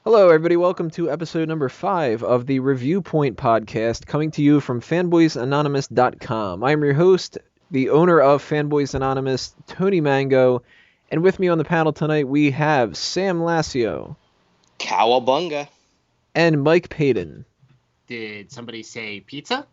Hello, everybody. Welcome to episode number 5 of the Reviewpoint podcast, coming to you from fanboysanonymous.com. I'm your host, the owner of Fanboys Anonymous, Tony Mango, and with me on the panel tonight we have Sam Lassio. Cowabunga. And Mike Payton. Did somebody say pizza?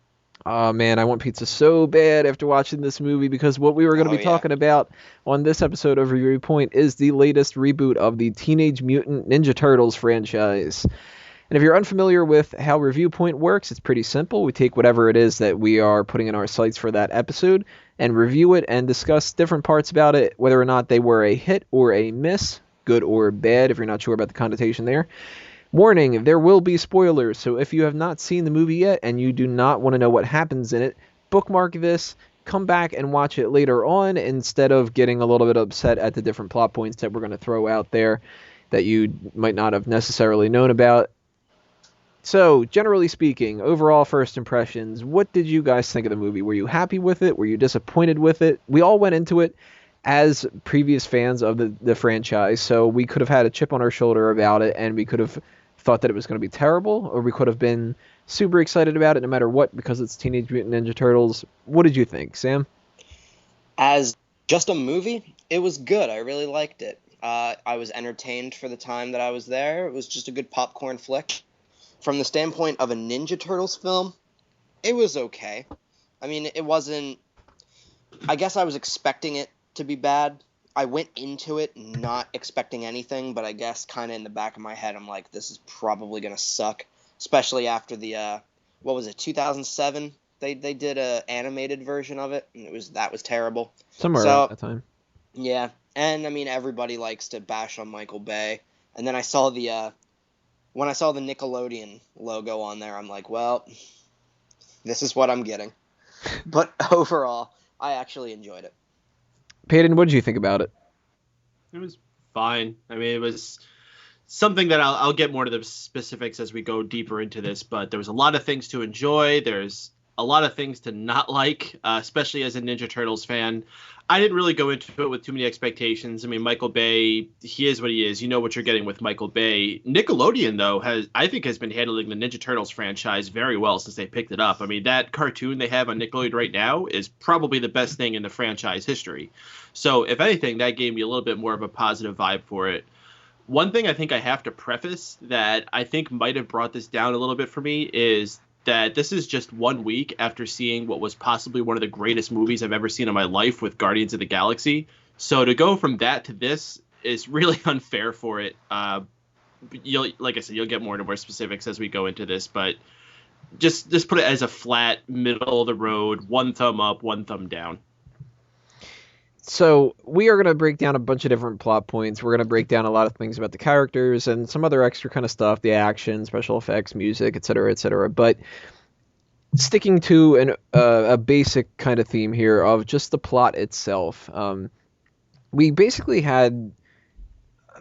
Oh man, I want pizza so bad after watching this movie, because what we were going to be talking about on this episode of Reviewpoint is the latest reboot of the Teenage Mutant Ninja Turtles franchise. And if you're unfamiliar with how Reviewpoint works, it's pretty simple. We take whatever it is that we are putting in our sights for that episode and review it and discuss different parts about it, whether or not they were a hit or a miss, good or bad, if you're not sure about the connotation there. Warning, there will be spoilers, so if you have not seen the movie yet and you do not want to know what happens in it, bookmark this, come back and watch it later on instead of getting a little bit upset at the different plot points that we're going to throw out there that you might not have necessarily known about. So, generally speaking, overall first impressions, what did you guys think of the movie? Were you happy with it? Were you disappointed with it? We all went into it as previous fans of the franchise, so we could have had a chip on our shoulder about it, and we could have thought that it was going to be terrible, or we could have been super excited about it no matter what because it's Teenage Mutant Ninja Turtles. What did you think, Sam? As just a movie, it was good. I really liked it. I was entertained for the time that I was there. It was just a good popcorn flick. From the standpoint of a Ninja Turtles film, it was okay. I mean, it wasn't... I guess I was expecting it to be bad. I went into it not expecting anything, but I guess kind of in the back of my head, I'm like, this is probably going to suck, especially after the, 2007? They did a animated version of it, and that was terrible. Somewhere around that time. Yeah, and I mean, everybody likes to bash on Michael Bay, and then I saw when I saw the Nickelodeon logo on there, I'm like, well, this is what I'm getting. But overall, I actually enjoyed it. Peyton, what did you think about it? It was fine. I mean, it was something that I'll get more to the specifics as we go deeper into this, but there was a lot of things to enjoy. There's a lot of things to not like, especially as a Ninja Turtles fan. I didn't really go into it with too many expectations. I mean, Michael Bay, he is what he is. You know what you're getting with Michael Bay. Nickelodeon, though, I think has been handling the Ninja Turtles franchise very well since they picked it up. I mean, that cartoon they have on Nickelodeon right now is probably the best thing in the franchise history. So, if anything, that gave me a little bit more of a positive vibe for it. One thing I think I have to preface that I think might have brought this down a little bit for me is that this is just 1 week after seeing what was possibly one of the greatest movies I've ever seen in my life with Guardians of the Galaxy. So to go from that to this is really unfair for it. Like I said, you'll get more and more specifics as we go into this, but just put it as a flat, middle of the road, one thumb up, one thumb down. So we are going to break down a bunch of different plot points. We're going to break down a lot of things about the characters and some other extra kind of stuff, the action, special effects, music, etc., etc. But sticking to a basic kind of theme here of just the plot itself, we basically had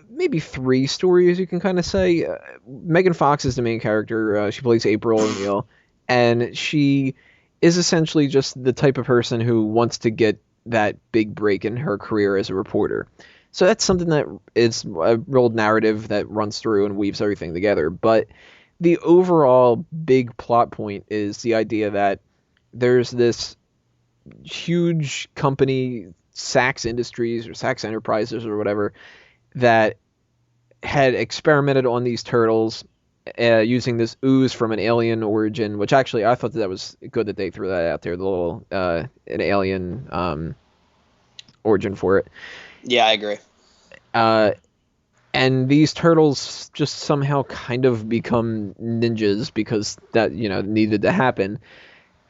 maybe 3 stories, you can kind of say. Megan Fox is the main character. She plays April O'Neil, and she is essentially just the type of person who wants to get that big break in her career as a reporter. So that's something that is a real narrative that runs through and weaves everything together. But the overall big plot point is the idea that there's this huge company, Saks Industries or Saks Enterprises or whatever, that had experimented on these turtles using this ooze from an alien origin, which actually I thought that was good that they threw that out there, the little an alien origin for it. Yeah, I agree. And these turtles just somehow kind of become ninjas because that, needed to happen.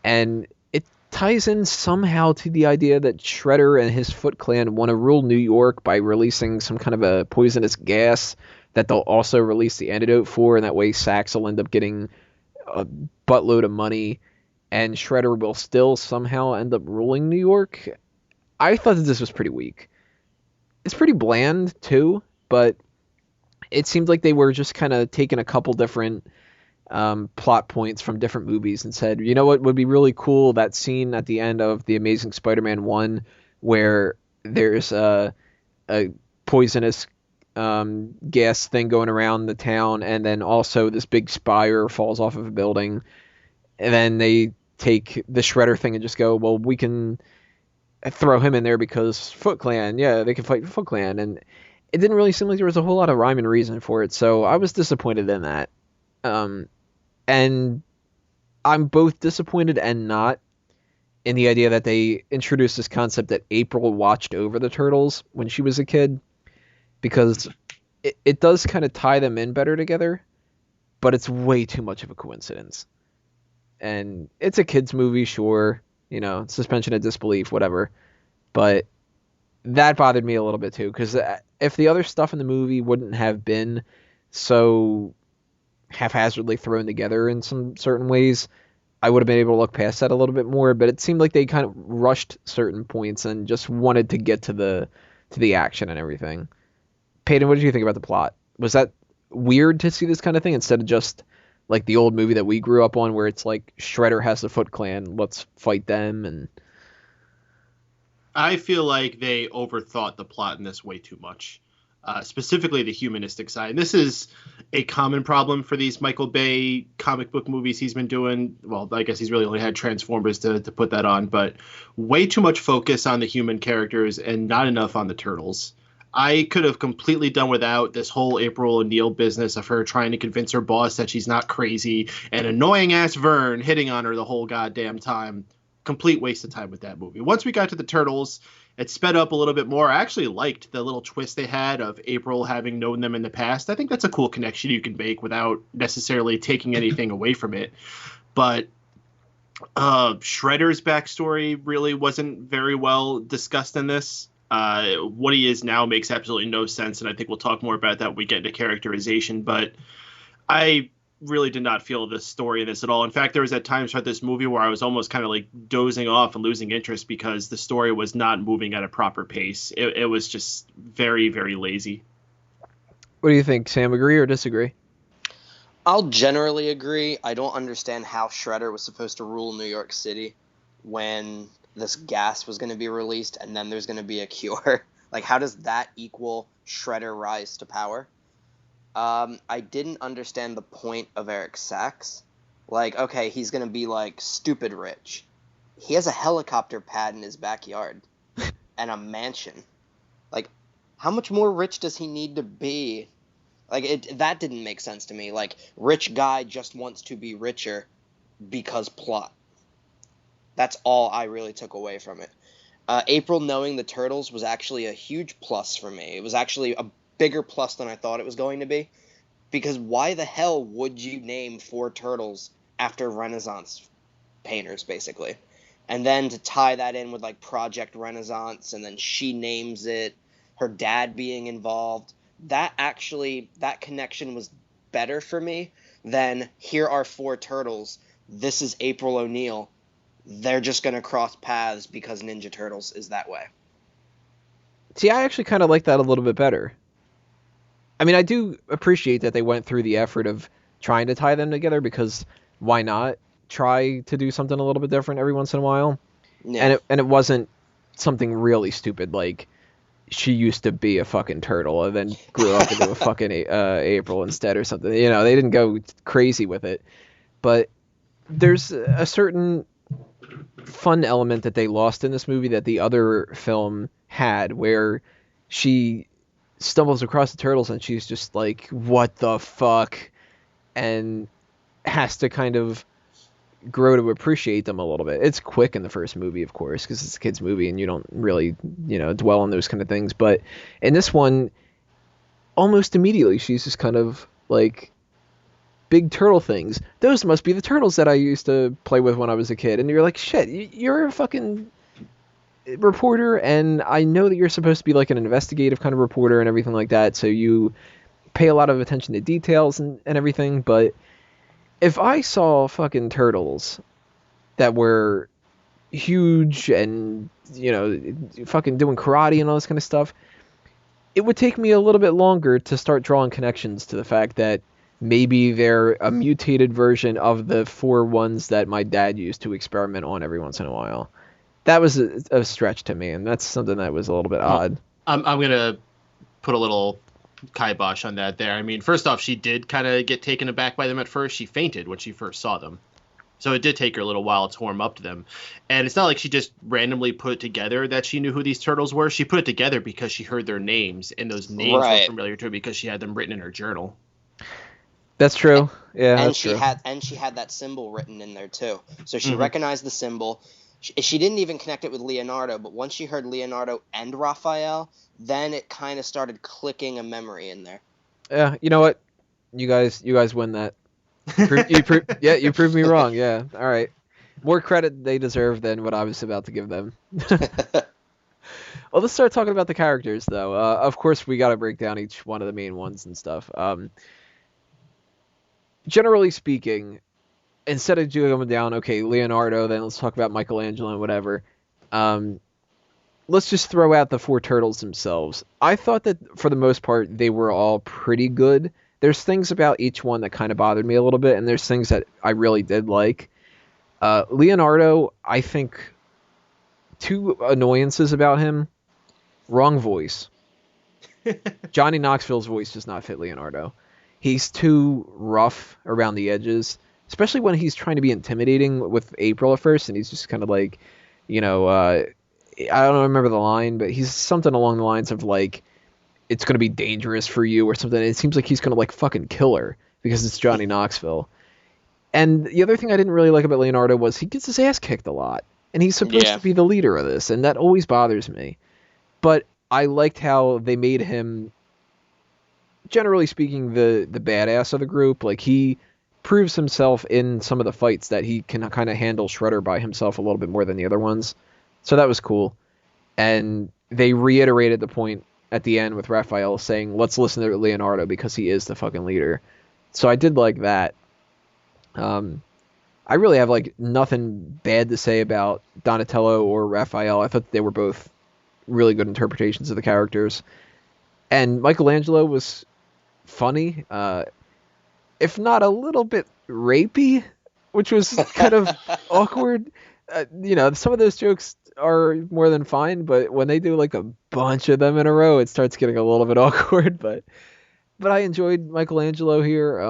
And it ties in somehow to the idea that Shredder and his Foot Clan want to rule New York by releasing some kind of a poisonous gas that they'll also release the antidote for, and that way Saks will end up getting a buttload of money, and Shredder will still somehow end up ruling New York. I thought that this was pretty weak. It's pretty bland, too, but it seemed like they were just kind of taking a couple different plot points from different movies and said, you know what would be really cool? That scene at the end of The Amazing Spider-Man 1 where there's a poisonous gas thing going around the town, and then also this big spire falls off of a building, and then they take the Shredder thing and just go, well, we can throw him in there because Foot Clan, yeah, they can fight Foot Clan, and it didn't really seem like there was a whole lot of rhyme and reason for it, so I was disappointed in that. And I'm both disappointed and not in the idea that they introduced this concept that April watched over the Turtles when she was a kid, because it does kind of tie them in better together, but it's way too much of a coincidence. And it's a kid's movie, sure, suspension of disbelief, whatever, but that bothered me a little bit too, because if the other stuff in the movie wouldn't have been so haphazardly thrown together in some certain ways, I would have been able to look past that a little bit more, but it seemed like they kind of rushed certain points and just wanted to get to the action and everything. Peyton, what did you think about the plot? Was that weird to see this kind of thing instead of just like the old movie that we grew up on where it's like Shredder has the Foot Clan, let's fight them? And I feel like they overthought the plot in this way too much. Specifically the humanistic side. And this is a common problem for these Michael Bay comic book movies he's been doing. Well, I guess he's really only had Transformers to put that on, but way too much focus on the human characters and not enough on the Turtles. I could have completely done without this whole April O'Neil business of her trying to convince her boss that she's not crazy and annoying ass Vern hitting on her the whole goddamn time. Complete waste of time with that movie. Once we got to the Turtles, it sped up a little bit more. I actually liked the little twist they had of April having known them in the past. I think that's a cool connection you can make without necessarily taking anything away from it. But Shredder's backstory really wasn't very well discussed in this. What he is now makes absolutely no sense, and I think we'll talk more about that when we get into characterization. But I really did not feel the story in this at all. In fact, there was at times throughout this movie where I was almost kind of like dozing off and losing interest because the story was not moving at a proper pace. It was just very, very lazy. What do you think, Sam? Agree or disagree? I'll generally agree. I don't understand how Shredder was supposed to rule New York City when this gas was going to be released and then there's going to be a cure. Like, how does that equal Shredder rise to power? I didn't understand the point of Eric Sachs. Like, okay, he's going to be, like, stupid rich. He has a helicopter pad in his backyard and a mansion. Like, how much more rich does he need to be? Like, that didn't make sense to me. Like, rich guy just wants to be richer because plot. That's all I really took away from it. April knowing the Turtles was actually a huge plus for me. It was actually a bigger plus than I thought it was going to be, because why the hell would you name 4 turtles after Renaissance painters, basically? And then to tie that in with like Project Renaissance, and then she names it, her dad being involved, that connection was better for me than here are 4 turtles, this is April O'Neil, they're just going to cross paths because Ninja Turtles is that way. See, I actually kind of like that a little bit better. I mean, I do appreciate that they went through the effort of trying to tie them together, because why not try to do something a little bit different every once in a while? Yeah. And it wasn't something really stupid like she used to be a fucking turtle and then grew up into a fucking April instead or something. They didn't go crazy with it. But there's a certain fun element that they lost in this movie that the other film had, where she stumbles across the turtles and she's just like, what the fuck, and has to kind of grow to appreciate them a little bit. It's quick in the first movie, of course, because it's a kid's movie and you don't really dwell on those kind of things, but in this one almost immediately she's just kind of like, big turtle things, those must be the turtles that I used to play with when I was a kid. And you're like, shit, you're a fucking reporter, and I know that you're supposed to be like an investigative kind of reporter and everything like that, so you pay a lot of attention to details and everything. But if I saw fucking turtles that were huge and fucking doing karate and all this kind of stuff, it would take me a little bit longer to start drawing connections to the fact that maybe they're a mutated version of the 4 ones that my dad used to experiment on every once in a while. That was a stretch to me, and that's something that was a little bit odd. I'm going to put a little kibosh on that there. I mean, first off, she did kind of get taken aback by them at first. She fainted when she first saw them. So it did take her a little while to warm up to them. And it's not like she just randomly put it together that she knew who these turtles were. She put it together because she heard their names, and those names were familiar to her because she had them written in her journal. That's true. Yeah, and that's she true. had that symbol written in there too. So she recognized the symbol. She didn't even connect it with Leonardo, but once she heard Leonardo and Raphael, then it kind of started clicking a memory in there. Yeah, you know what? You guys win that. You proved me wrong. Yeah, all right. More credit they deserve than what I was about to give them. Well, let's start talking about the characters, though. Of course, we got to break down each one of the main ones and stuff. Generally speaking, instead of going down, okay, Leonardo, then let's talk about Michelangelo and whatever. Let's just throw out the four turtles themselves. I thought that for the most part they were all pretty good. There's things about each one that kind of bothered me a little bit, and there's things that I really did like. Leonardo, I think, two annoyances about him. Wrong voice. Johnny Knoxville's voice does not fit Leonardo. He's too rough around the edges, especially when he's trying to be intimidating with April at first, and he's just kind of like, I don't remember the line, but he's something along the lines of like, it's going to be dangerous for you or something. It seems like he's going to like fucking kill her because it's Johnny Knoxville. And the other thing I didn't really like about Leonardo was he gets his ass kicked a lot, and he's supposed to be the leader of this, and that always bothers me. But I liked how they made him, generally speaking, the badass of the group. Like, he proves himself in some of the fights that he can kind of handle Shredder by himself a little bit more than the other ones. So that was cool. And they reiterated the point at the end with Raphael saying, let's listen to Leonardo because he is the fucking leader. So I did like that. I really have like nothing bad to say about Donatello or Raphael. I thought they were both really good interpretations of the characters. And Michelangelo was funny, if not a little bit rapey, which was kind of awkward. Some of those jokes are more than fine, but when they do like a bunch of them in a row, it starts getting a little bit awkward. But I enjoyed Michelangelo here.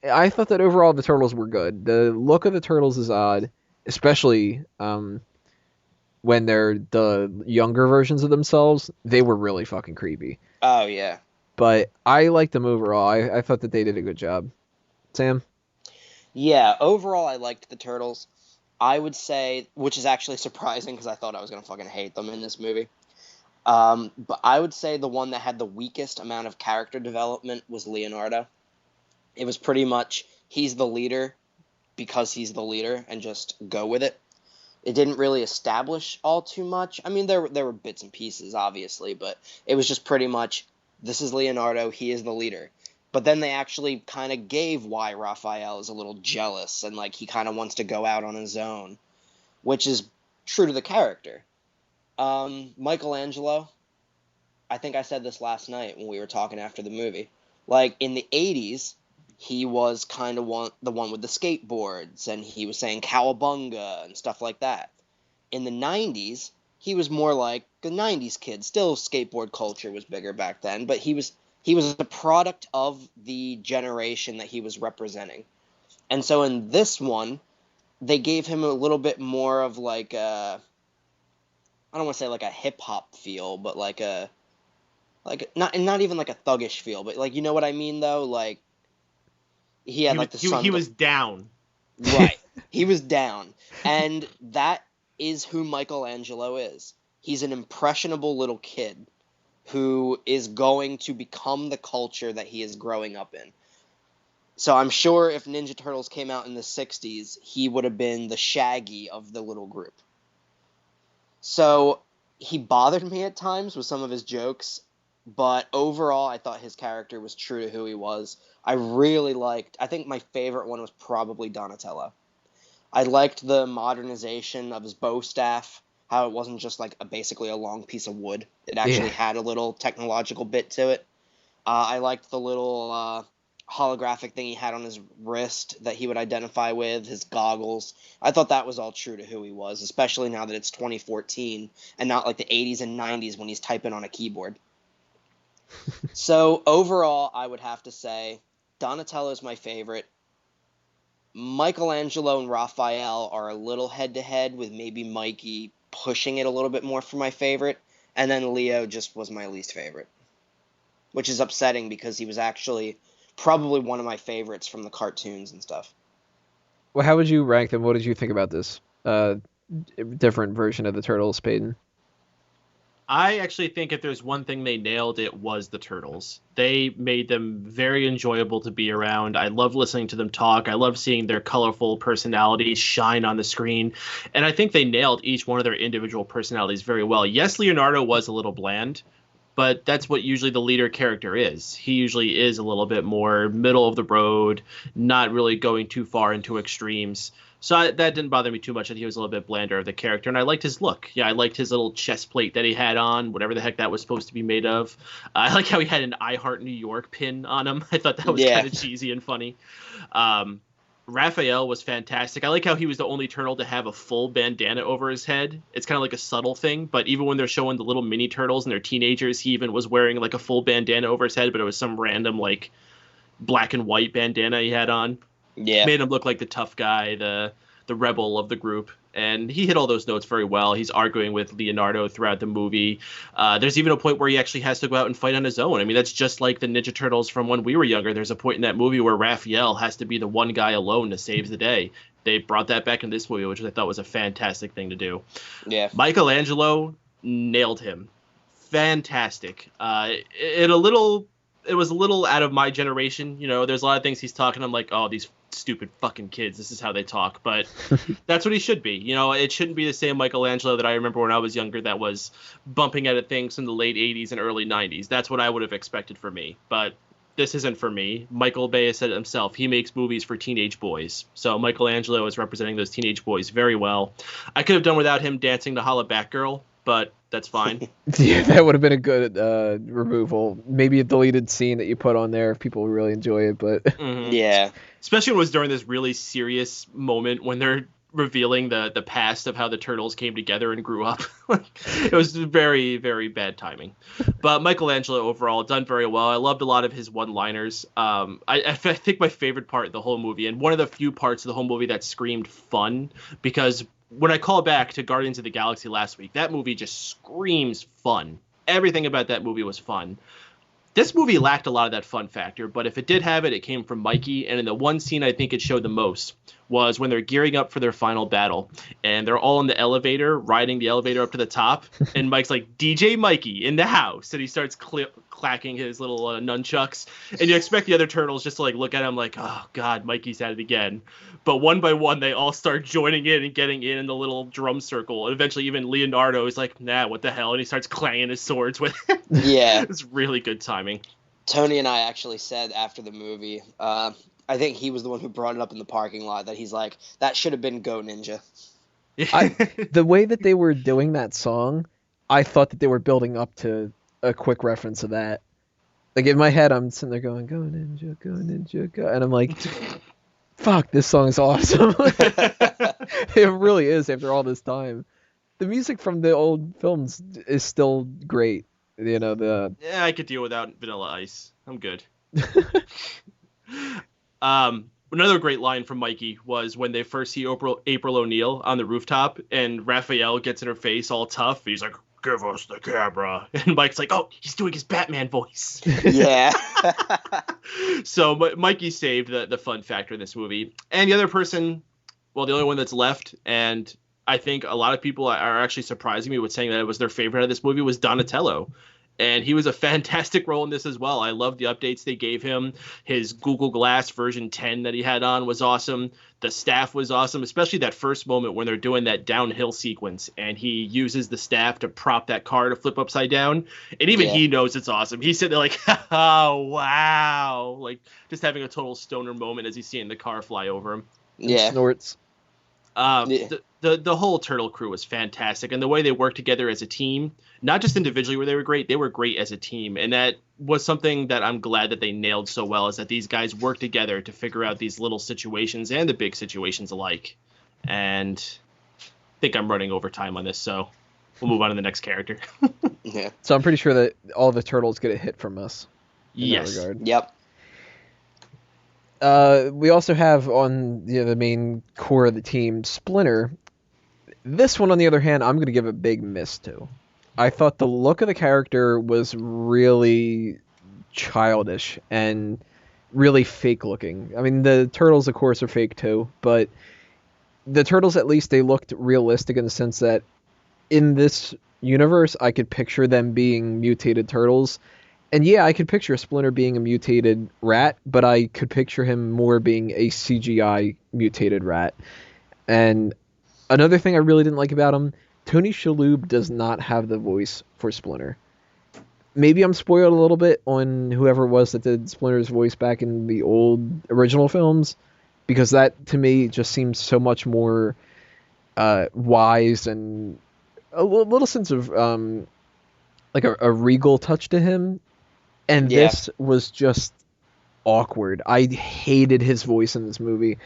I thought that overall the turtles were good. The look of the turtles is odd, especially when they're the younger versions of themselves. They were really fucking creepy. Oh, yeah. But I liked them overall. I thought that they did a good job. Sam? Yeah, overall I liked the turtles. I would say, which is actually surprising because I thought I was going to fucking hate them in this movie. But I would say the one that had the weakest amount of character development was Leonardo. It was pretty much, he's the leader because he's the leader and just go with it. It didn't really establish all too much. I mean, there were bits and pieces, obviously, but it was just pretty much, this is Leonardo, he is the leader. But then they actually kind of gave why Raphael is a little jealous and like he kind of wants to go out on his own, which is true to the character. Michelangelo, I think I said this last night when we were talking after the movie. Like, in the 80s, he was kind of the one with the skateboards, and he was saying cowabunga and stuff like that. In the 90s, he was more like the 90s kid. Still, skateboard culture was bigger back then, but he was the product of the generation that he was representing. And so in this one, they gave him a little bit more of like a, I don't want to say like a hip-hop feel, but like not even like a thuggish feel, but like, you know what I mean though? Like, he had he was down. Right. He was down. And that is who Michelangelo is. He's an impressionable little kid who is going to become the culture that he is growing up in. So I'm sure if Ninja Turtles came out in the 60s, he would have been the Shaggy of the little group. So he bothered me at times with some of his jokes, but overall I thought his character was true to who he was. I think my favorite one was probably Donatello. I liked the modernization of his bow staff, how it wasn't just like basically a long piece of wood. It actually had a little technological bit to it. I liked the little holographic thing he had on his wrist that he would identify with, his goggles. I thought that was all true to who he was, especially now that it's 2014 and not like the 80s and 90s when he's typing on a keyboard. So overall, I would have to say Donatello's my favorite. Michelangelo and Raphael are a little head-to-head, with maybe Mikey pushing it a little bit more for my favorite. And then Leo just was my least favorite, which is upsetting because he was actually probably one of my favorites from the cartoons and stuff. Well, how would you rank them? What did you think about this different version of the Turtles, Peyton? I actually think if there's one thing they nailed, it was the Turtles. They made them very enjoyable to be around. I love listening to them talk. I love seeing their colorful personalities shine on the screen. And I think they nailed each one of their individual personalities very well. Yes, Leonardo was a little bland, but that's what usually the leader character is. He usually is a little bit more middle of the road, not really going too far into extremes. So that didn't bother me too much, that he was a little bit blander of the character. And I liked his look. Yeah, I liked his little chest plate that he had on, whatever the heck that was supposed to be made of. I like how he had an I Heart New York pin on him. I thought that was kind of cheesy and funny. Raphael was fantastic. I like how he was the only turtle to have a full bandana over his head. It's kind of like a subtle thing, but even when they're showing the little mini turtles and they're teenagers, he even was wearing like a full bandana over his head, but it was some random like black and white bandana he had on. Yeah. Made him look like the tough guy, the rebel of the group. And he hit all those notes very well. He's arguing with Leonardo throughout the movie. There's even a point where he actually has to go out and fight on his own. I mean, that's just like the Ninja Turtles from when we were younger. There's a point in that movie where Raphael has to be the one guy alone to save the day. They brought that back in this movie, which I thought was a fantastic thing to do. Yeah. Michelangelo nailed him. Fantastic. It was a little out of my generation. You know, there's a lot of things he's talking. I'm like, oh, these stupid fucking kids. This is how they talk. But that's what he should be. You know, it shouldn't be the same Michelangelo that I remember when I was younger that was bumping at things in the late 80s and early 90s. That's what I would have expected for me. But this isn't for me. Michael Bay has said it himself. He makes movies for teenage boys. So Michelangelo is representing those teenage boys very well. I could have done without him dancing to Holla Back Girl, but that's fine. Yeah, that would have been a good removal. Maybe a deleted scene that you put on there if people really enjoy it. But Yeah. Especially when it was during this really serious moment when they're revealing the past of how the Turtles came together and grew up. It was very, very bad timing. But Michelangelo overall done very well. I loved a lot of his one-liners. I think my favorite part of the whole movie, and one of the few parts of the whole movie that screamed fun, because when I call back to Guardians of the Galaxy last week, that movie just screams fun. Everything about that movie was fun. This movie lacked a lot of that fun factor, but if it did have it, it came from Mikey. And in the one scene I think it showed the most was when they're gearing up for their final battle. And they're all in the elevator, riding the elevator up to the top. And Mike's like, DJ Mikey in the house. And he starts clacking his little nunchucks. And you expect the other turtles just to like look at him like, oh, God, Mikey's at it again. But one by one, they all start joining in and getting in the little drum circle. And eventually even Leonardo is like, nah, what the hell? And he starts clanging his swords with it. Yeah. It's really good timing. Tony and I actually said after the movie, I think he was the one who brought it up in the parking lot, that he's like, that should have been Go Ninja. The way that they were doing that song, I thought that they were building up to a quick reference of that. Like in my head, I'm sitting there going, Go Ninja, Go Ninja, Go. And I'm like, fuck, this song is awesome. It really is after all this time. The music from the old films is still great. You know, Yeah, I could deal without Vanilla Ice. I'm good. Another great line from Mikey was when they first see April O'Neil on the rooftop, and Raphael gets in her face all tough. He's like, give us the camera. And Mike's like, oh, he's doing his Batman voice. Yeah. So Mikey saved the fun factor in this movie. And the other person, well, the only one that's left, and I think a lot of people are actually surprising me with saying that it was their favorite of this movie, was Donatello. And he was a fantastic role in this as well. I love the updates they gave him. His Google Glass version 10 that he had on was awesome. The staff was awesome, especially that first moment when they're doing that downhill sequence and he uses the staff to prop that car to flip upside down. And even he knows it's awesome. He's sitting there like, oh, wow. Like just having a total stoner moment as he's seeing the car fly over him. Yeah. Snorts. The whole Turtle crew was fantastic, and the way they worked together as a team, not just individually where they were great as a team, and that was something that I'm glad that they nailed so well, is that these guys work together to figure out these little situations and the big situations alike. And I think I'm running over time on this, so we'll move on to the next character. Yeah. So I'm pretty sure that all the turtles get a hit from us in that Yes. regard. Yep. We also have on the main core of the team, Splinter. This one, on the other hand, I'm going to give a big miss to. I thought the look of the character was really childish and really fake looking. I mean, the turtles, of course, are fake too, but the turtles, at least, they looked realistic in the sense that in this universe, I could picture them being mutated turtles. And yeah, I could picture Splinter being a mutated rat, but I could picture him more being a CGI mutated rat. And another thing I really didn't like about him, Tony Shalhoub does not have the voice for Splinter. Maybe I'm spoiled a little bit on whoever it was that did Splinter's voice back in the old original films, because that, to me, just seems so much more wise and a little sense of like a regal touch to him. And Yeah. this was just awkward. I hated his voice in this movie.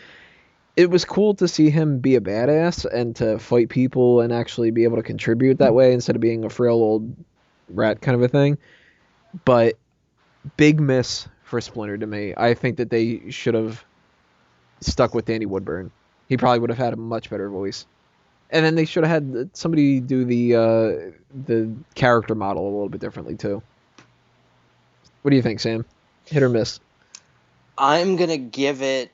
It was cool to see him be a badass and to fight people and actually be able to contribute that way instead of being a frail old rat kind of a thing. But big miss for Splinter to me. I think that they should have stuck with Danny Woodburn. He probably would have had a much better voice. And then they should have had somebody do the character model a little bit differently too. What do you think, Sam? Hit or miss? I'm going to give it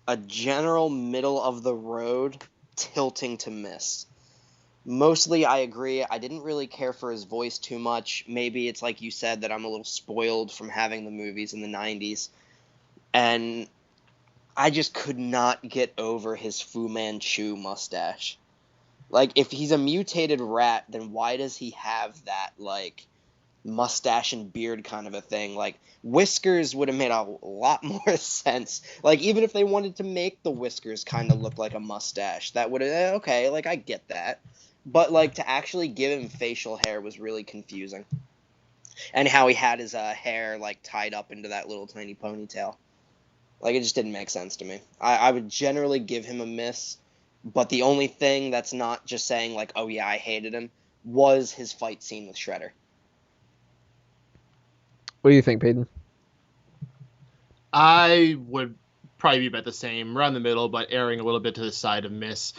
a general middle of the road, tilting to miss. Mostly, I agree. I didn't really care for his voice too much. Maybe it's like you said that I'm a little spoiled from having the movies in the 90s. And I just could not get over his Fu Manchu mustache. Like, if he's a mutated rat, then why does he have that, like, mustache and beard kind of a thing? Like, whiskers would have made a lot more sense. Like, even if they wanted to make the whiskers kind of look like a mustache, that would have, okay, like, I get that. But, like, to actually give him facial hair was really confusing. And how he had his hair, like, tied up into that little tiny ponytail. Like, it just didn't make sense to me. I would generally give him a miss, but the only thing that's not just saying, like, oh yeah, I hated him, was his fight scene with Shredder. What do you think, Peyton? I would probably be about the same, around the middle, but erring a little bit to the side of miss.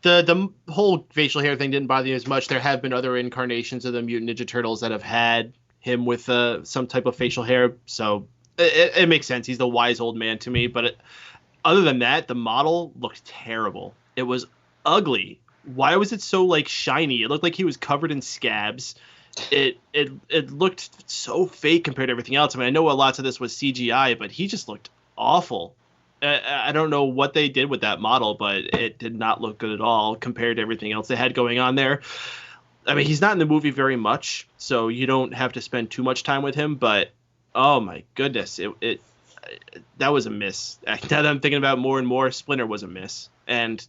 The whole facial hair thing didn't bother me as much. There have been other incarnations of the Mutant Ninja Turtles that have had him with some type of facial hair, so it makes sense. He's the wise old man to me, but other than that, the model looked terrible. It was ugly. Why was it so, like, shiny? It looked like he was covered in scabs. It looked so fake compared to everything else. I mean, I know a lot of this was CGI, but he just looked awful. I don't know what they did with that model, but it did not look good at all compared to everything else they had going on there. I mean, he's not in the movie very much, so you don't have to spend too much time with him, but oh my goodness, that was a miss. Now that I'm thinking about it more and more, Splinter was a miss. And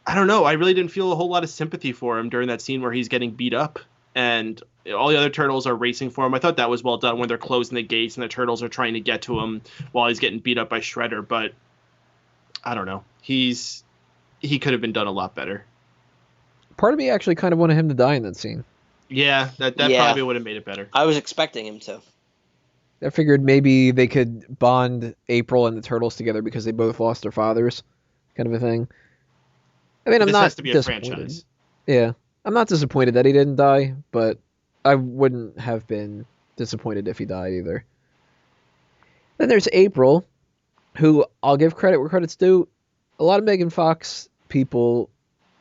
I don't know, I really didn't feel a whole lot of sympathy for him during that scene where he's getting beat up and all the other turtles are racing for him. I thought that was well done when they're closing the gates and the turtles are trying to get to him while he's getting beat up by Shredder, but I don't know. He could have been done a lot better. Part of me actually kind of wanted him to die in that scene. Yeah, that probably would have made it better. I was expecting him to. I figured maybe they could bond April and the turtles together because they both lost their fathers, kind of a thing. I mean, I'm not has to be a disappointed. franchise. Yeah, I'm not disappointed that he didn't die, but I wouldn't have been disappointed if he died either. Then there's April, who I'll give credit where credit's due. A lot of Megan Fox people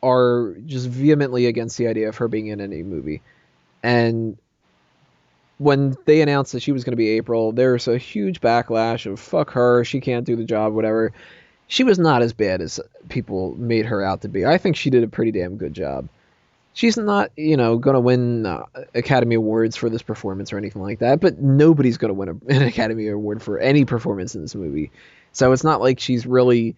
are just vehemently against the idea of her being in any movie. And when they announced that she was going to be April, there's a huge backlash of fuck her, she can't do the job, whatever. She was not as bad as people made her out to be. I think she did a pretty damn good job. She's not, going to win Academy Awards for this performance or anything like that, but nobody's going to win an Academy Award for any performance in this movie. So it's not like she's really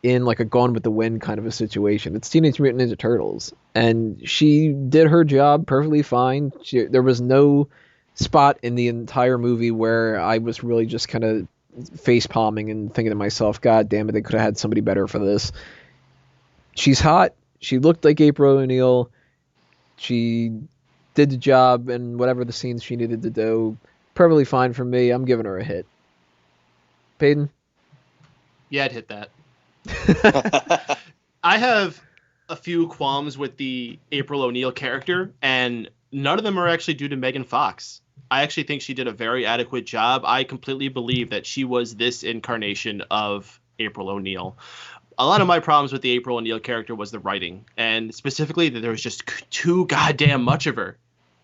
in like a Gone with the Wind kind of a situation. It's Teenage Mutant Ninja Turtles, and she did her job perfectly fine. There was no spot in the entire movie where I was really just kind of face palming and thinking to myself, God damn it, they could have had somebody better for this. She's hot. She looked like April O'Neil. She did the job and whatever the scenes she needed to do. Perfectly fine for me. I'm giving her a hit. Peyton? Yeah, I'd hit that. I have a few qualms with the April O'Neil character, and none of them are actually due to Megan Fox. I actually think she did a very adequate job. I completely believe that she was this incarnation of April O'Neil. A lot of my problems with the April O'Neil character was the writing, and specifically that there was just too goddamn much of her.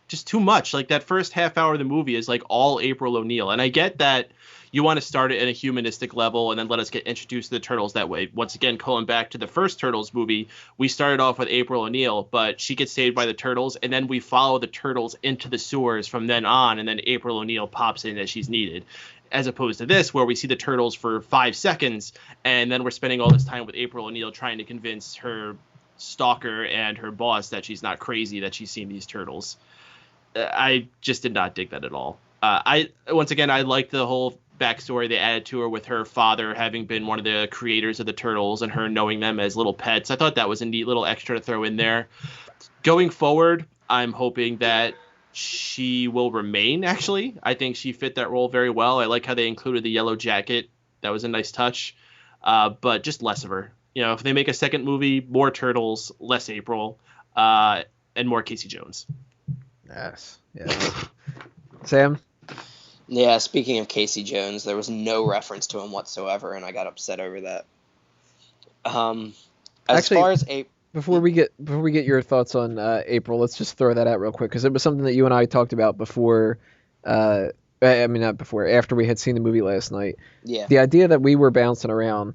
Just too much. Like, that first half hour of the movie is like all April O'Neil, and I get that you want to start it at a humanistic level and then let us get introduced to the Turtles that way. Once again, going back to the first Turtles movie, we started off with April O'Neil, but she gets saved by the Turtles, and then we follow the Turtles into the sewers from then on, and then April O'Neil pops in as she's needed. As opposed to this, where we see the Turtles for 5 seconds, and then we're spending all this time with April O'Neil trying to convince her stalker and her boss that she's not crazy, that she's seen these Turtles. I just did not dig that at all. I liked the whole backstory they added to her with her father having been one of the creators of the Turtles and her knowing them as little pets. I thought that was a neat little extra to throw in there. Going forward, I'm hoping that she will remain, actually. I think she fit that role very well. I like how they included the yellow jacket. That was a nice touch. But just less of her. You know, if they make a second movie, more Turtles, less April, and more Casey Jones. Yes. Sam? Yeah, speaking of Casey Jones, there was no reference to him whatsoever, and I got upset over that. Before we get your thoughts on April, let's just throw that out real quick, because it was something that you and I talked about before. Not before, after we had seen the movie last night. Yeah. The idea that we were bouncing around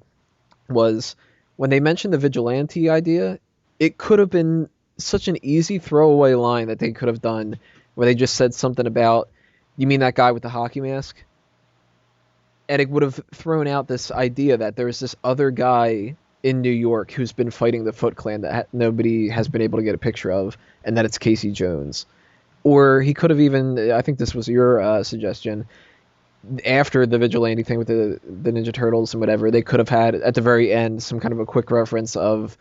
was when they mentioned the vigilante idea, it could have been such an easy throwaway line that they could have done, where they just said something about, "You mean that guy with the hockey mask?" And it would have thrown out this idea that there's this other guy in New York who's been fighting the Foot Clan that nobody has been able to get a picture of, and that it's Casey Jones. Or he could have even, I think this was your suggestion, after the vigilante thing with the Ninja Turtles and whatever, they could have had at the very end some kind of a quick reference of,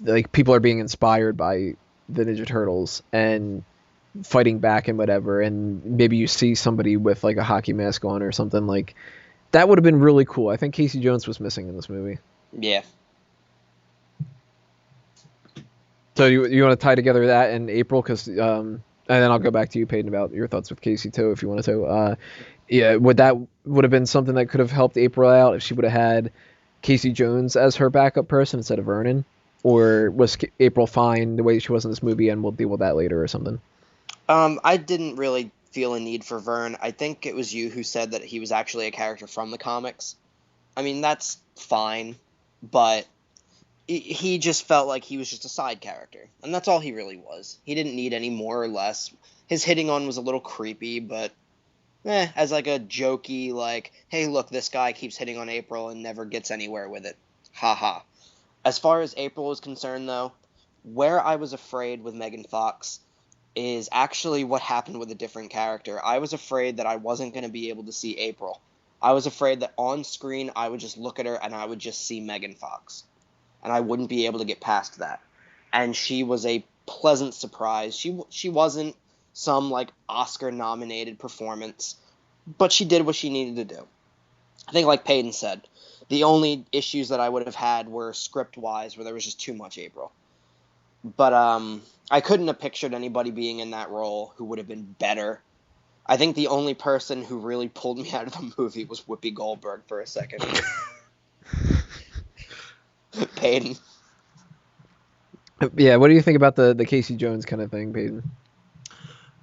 like, people are being inspired by the Ninja Turtles and fighting back and whatever, and maybe you see somebody with like a hockey mask on or something. Like, that would have been really cool. I think Casey Jones was missing in this movie. Yeah. So you want to tie together that and April, because and then I'll go back to you, Peyton, about your thoughts with Casey too, if you wanted to. Would have been something that could have helped April out if she would have had Casey Jones as her backup person instead of Vernon, or was April fine the way she was in this movie and we'll deal with that later or something? I didn't really feel a need for Vern. I think it was you who said that he was actually a character from the comics. I mean, that's fine, but he just felt like he was just a side character, and that's all he really was. He didn't need any more or less. His hitting on was a little creepy, but as like a jokey, like, hey, look, this guy keeps hitting on April and never gets anywhere with it. Ha ha. As far as April is concerned, though, where I was afraid with Megan Fox is actually what happened with a different character. I was afraid that I wasn't going to be able to see April. I was afraid that on screen I would just look at her and I would just see Megan Fox. And I wouldn't be able to get past that. And she was a pleasant surprise. She wasn't some, like, Oscar-nominated performance, but she did what she needed to do. I think, like Peyton said, the only issues that I would have had were script-wise, where there was just too much April. But I couldn't have pictured anybody being in that role who would have been better. I think the only person who really pulled me out of the movie was Whoopi Goldberg for a second. Peyton. Yeah, what do you think about the Casey Jones kind of thing, Peyton?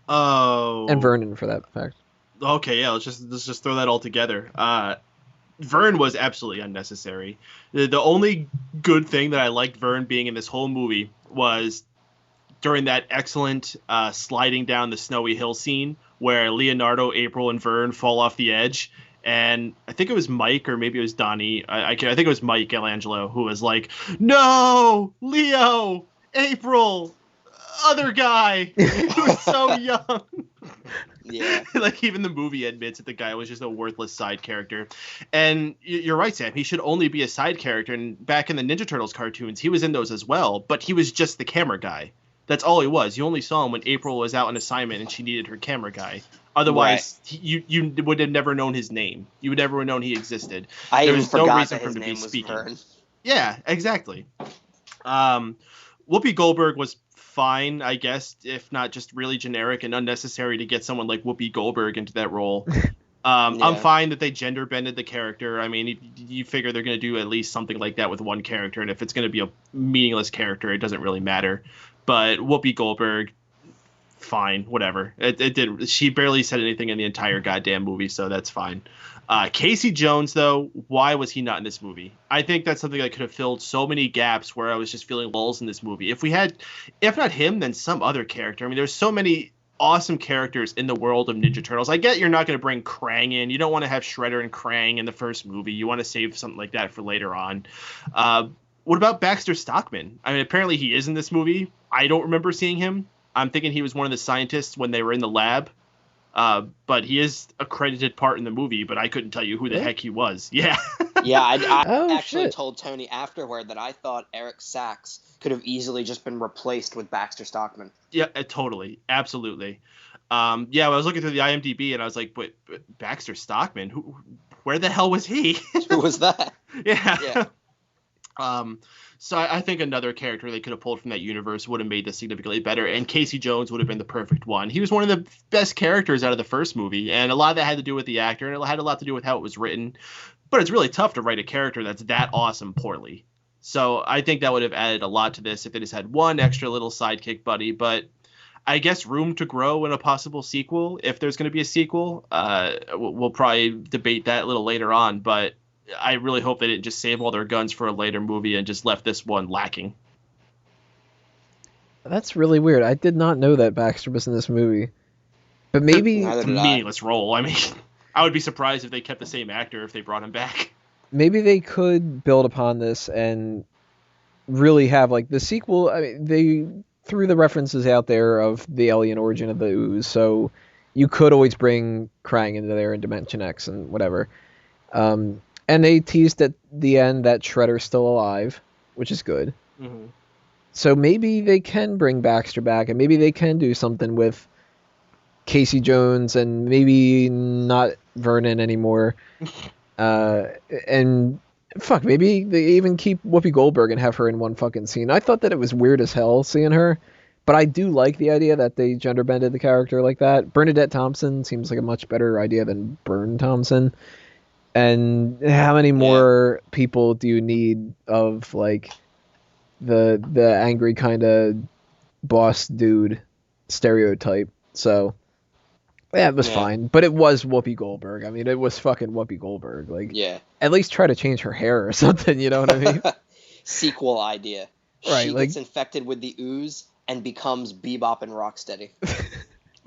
Oh. And Vernon, for that fact. Okay, yeah, let's just throw that all together. Vern was absolutely unnecessary. The only good thing that I liked Vern being in this whole movie was during that excellent sliding down the snowy hill scene where Leonardo, April, and Vern fall off the edge. And I think it was Mike, or maybe it was Donnie. I think it was Mike Elangelo who was like, "No, Leo, April, other guy." He was so young. Yeah. Like, even the movie admits that the guy was just a worthless side character. And you're right, Sam. He should only be a side character. And back in the Ninja Turtles cartoons, he was in those as well. But he was just the camera guy. That's all he was. You only saw him when April was out on assignment and she needed her camera guy. Otherwise, you would have never known his name. You would never have known he existed. There was no reason for him to be speaking. Vern. Yeah, exactly. Whoopi Goldberg was fine, I guess, if not just really generic and unnecessary to get someone like Whoopi Goldberg into that role. I'm fine that they gender bended the character. I mean, you figure they're going to do at least something like that with one character, and if it's going to be a meaningless character, it doesn't really matter. But Whoopi Goldberg, fine, whatever. It did. She barely said anything in the entire goddamn movie, so that's fine. Casey Jones, though, why was he not in this movie? I think that's something that could have filled so many gaps where I was just feeling lulls in this movie. If not him, then some other character. I mean, there's so many awesome characters in the world of Ninja Turtles. I get you're not going to bring Krang in. You don't want to have Shredder and Krang in the first movie. You want to save something like that for later on. What about Baxter Stockman? I mean, apparently he is in this movie. I don't remember seeing him. I'm thinking he was one of the scientists when they were in the lab. But he is a credited part in the movie, but I couldn't tell you who the heck he was. Yeah. Yeah, I actually told Tony afterward that I thought Eric Sachs could have easily just been replaced with Baxter Stockman. Yeah, totally. Absolutely. I was looking through the IMDb and I was like, but Baxter Stockman? Where the hell was he? Who was that? Yeah. So I think another character they could have pulled from that universe would have made this significantly better, and Casey Jones would have been the perfect one. He was one of the best characters out of the first movie, and a lot of that had to do with the actor, and it had a lot to do with how it was written. But it's really tough to write a character that's that awesome poorly. So I think that would have added a lot to this if it has had one extra little sidekick buddy, but I guess room to grow in a possible sequel, if there's going to be a sequel. We'll probably debate that a little later on, but I really hope they didn't just save all their guns for a later movie and just left this one lacking. That's really weird. I did not know that Baxter was in this movie. But maybe it's a meaningless role. I mean, I would be surprised if they kept the same actor if they brought him back. Maybe they could build upon this and really have like the sequel. I mean, they threw the references out there of the alien origin of the ooze, so you could always bring Krang into there in Dimension X and whatever. And they teased at the end that Shredder's still alive, which is good. Mm-hmm. So maybe they can bring Baxter back, and maybe they can do something with Casey Jones, and maybe not Vernon anymore. And fuck, maybe they even keep Whoopi Goldberg and have her in one fucking scene. I thought that it was weird as hell seeing her, but I do like the idea that they gender bended the character like that. Bernadette Thompson seems like a much better idea than Bern Thompson. And how many more people do you need of like the angry kind of boss dude stereotype? So yeah, it was fine, but it was Whoopi Goldberg. I mean, it was fucking Whoopi Goldberg. Like, at least try to change her hair or something. You know what I mean? Sequel idea. Right, she gets infected with the ooze and becomes Bebop and Rocksteady.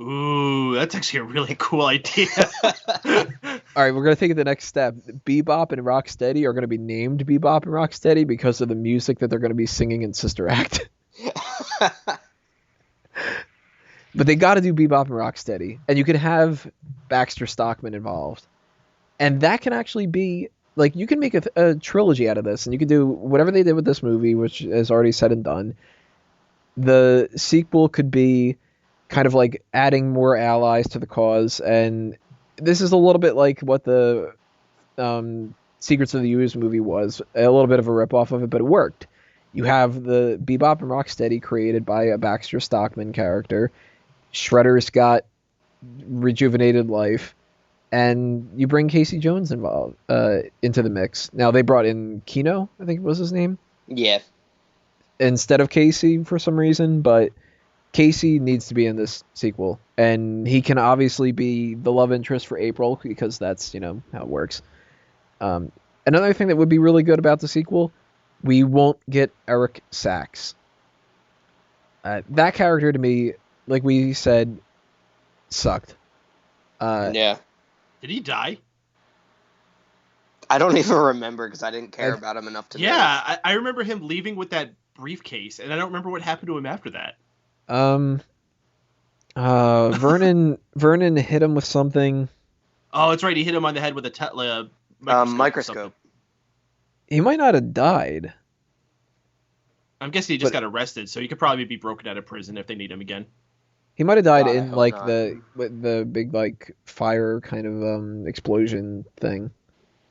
Ooh, that's actually a really cool idea. All right, we're going to take it the next step. Bebop and Rocksteady are going to be named Bebop and Rocksteady because of the music that they're going to be singing in Sister Act. But they got to do Bebop and Rocksteady. And you can have Baxter Stockman involved. And that can actually be, like, you can make a trilogy out of this. And you can do whatever they did with this movie, which is already said and done. The sequel could be kind of like adding more allies to the cause, and this is a little bit like what the Secrets of the Ooze movie was, a little bit of a ripoff of it, but it worked. You have the Bebop and Rocksteady created by a Baxter Stockman character. Shredder's got rejuvenated life, and you bring Casey Jones involved into the mix. Now they brought in Kino, I think was his name. Yeah. Instead of Casey for some reason, but Casey needs to be in this sequel, and he can obviously be the love interest for April because that's, how it works. Another thing that would be really good about the sequel, we won't get Eric Sachs. That character to me, like we said, sucked. Yeah. Did he die? I don't even remember because I didn't care about him enough to know. Yeah, I remember him leaving with that briefcase, and I don't remember what happened to him after that. Vernon hit him with something. Oh, that's right. He hit him on the head with a microscope. He might not have died. I'm guessing he just got arrested, so he could probably be broken out of prison if they need him again. He might have died God, I in hope like not. the big like fire kind of explosion thing.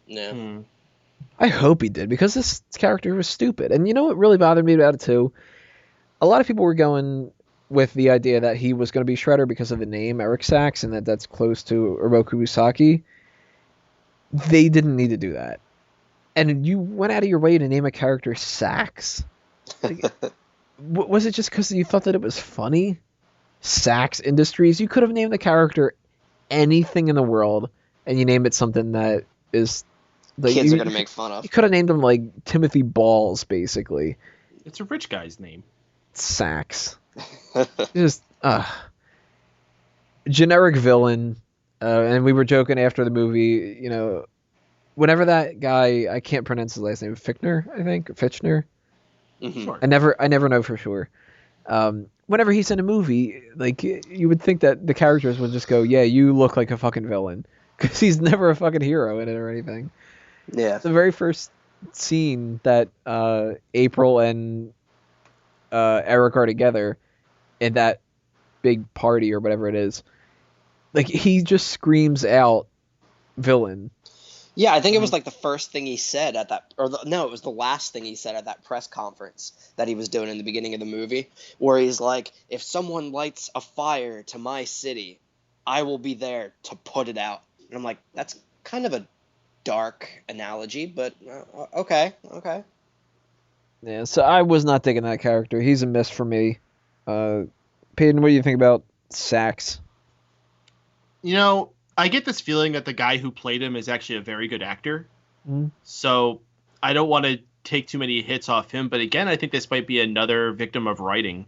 Yeah. I hope he did, because this character was stupid. And you know what really bothered me about it too? A lot of people were going with the idea that he was going to be Shredder because of the name Eric Sachs and that's close to Oroku Usaki. They didn't need to do that. And you went out of your way to name a character Sachs? Like, was it just because you thought that it was funny? Sachs Industries? You could have named the character anything in the world, and you name it something that is... Like, Kids are going to make fun of. You could have named him, like, Timothy Balls, basically. It's a rich guy's name. Sachs. Just, generic villain. And we were joking after the movie, you know, whenever that guy, I can't pronounce his last name, Fichtner, I think, or Fitchner. Mm-hmm. Sure. I never know for sure. Whenever he's in a movie, like, you would think that the characters would just go, yeah, you look like a fucking villain. Because he's never a fucking hero in it or anything. Yeah. The very first scene that April and Eric are together in that big party or whatever it is, like, he just screams out villain. Yeah, I think it was like the first thing he said at that, no, it was the last thing he said at that press conference that he was doing in the beginning of the movie, where he's like, if someone lights a fire to my city, I will be there to put it out. And I'm like, that's kind of a dark analogy, but okay. Yeah, so I was not digging that character. He's a miss for me. Peyton, what do you think about Sachs? You know, I get this feeling that the guy who played him is actually a very good actor. So I don't want to take too many hits off him. But again, I think this might be another victim of writing.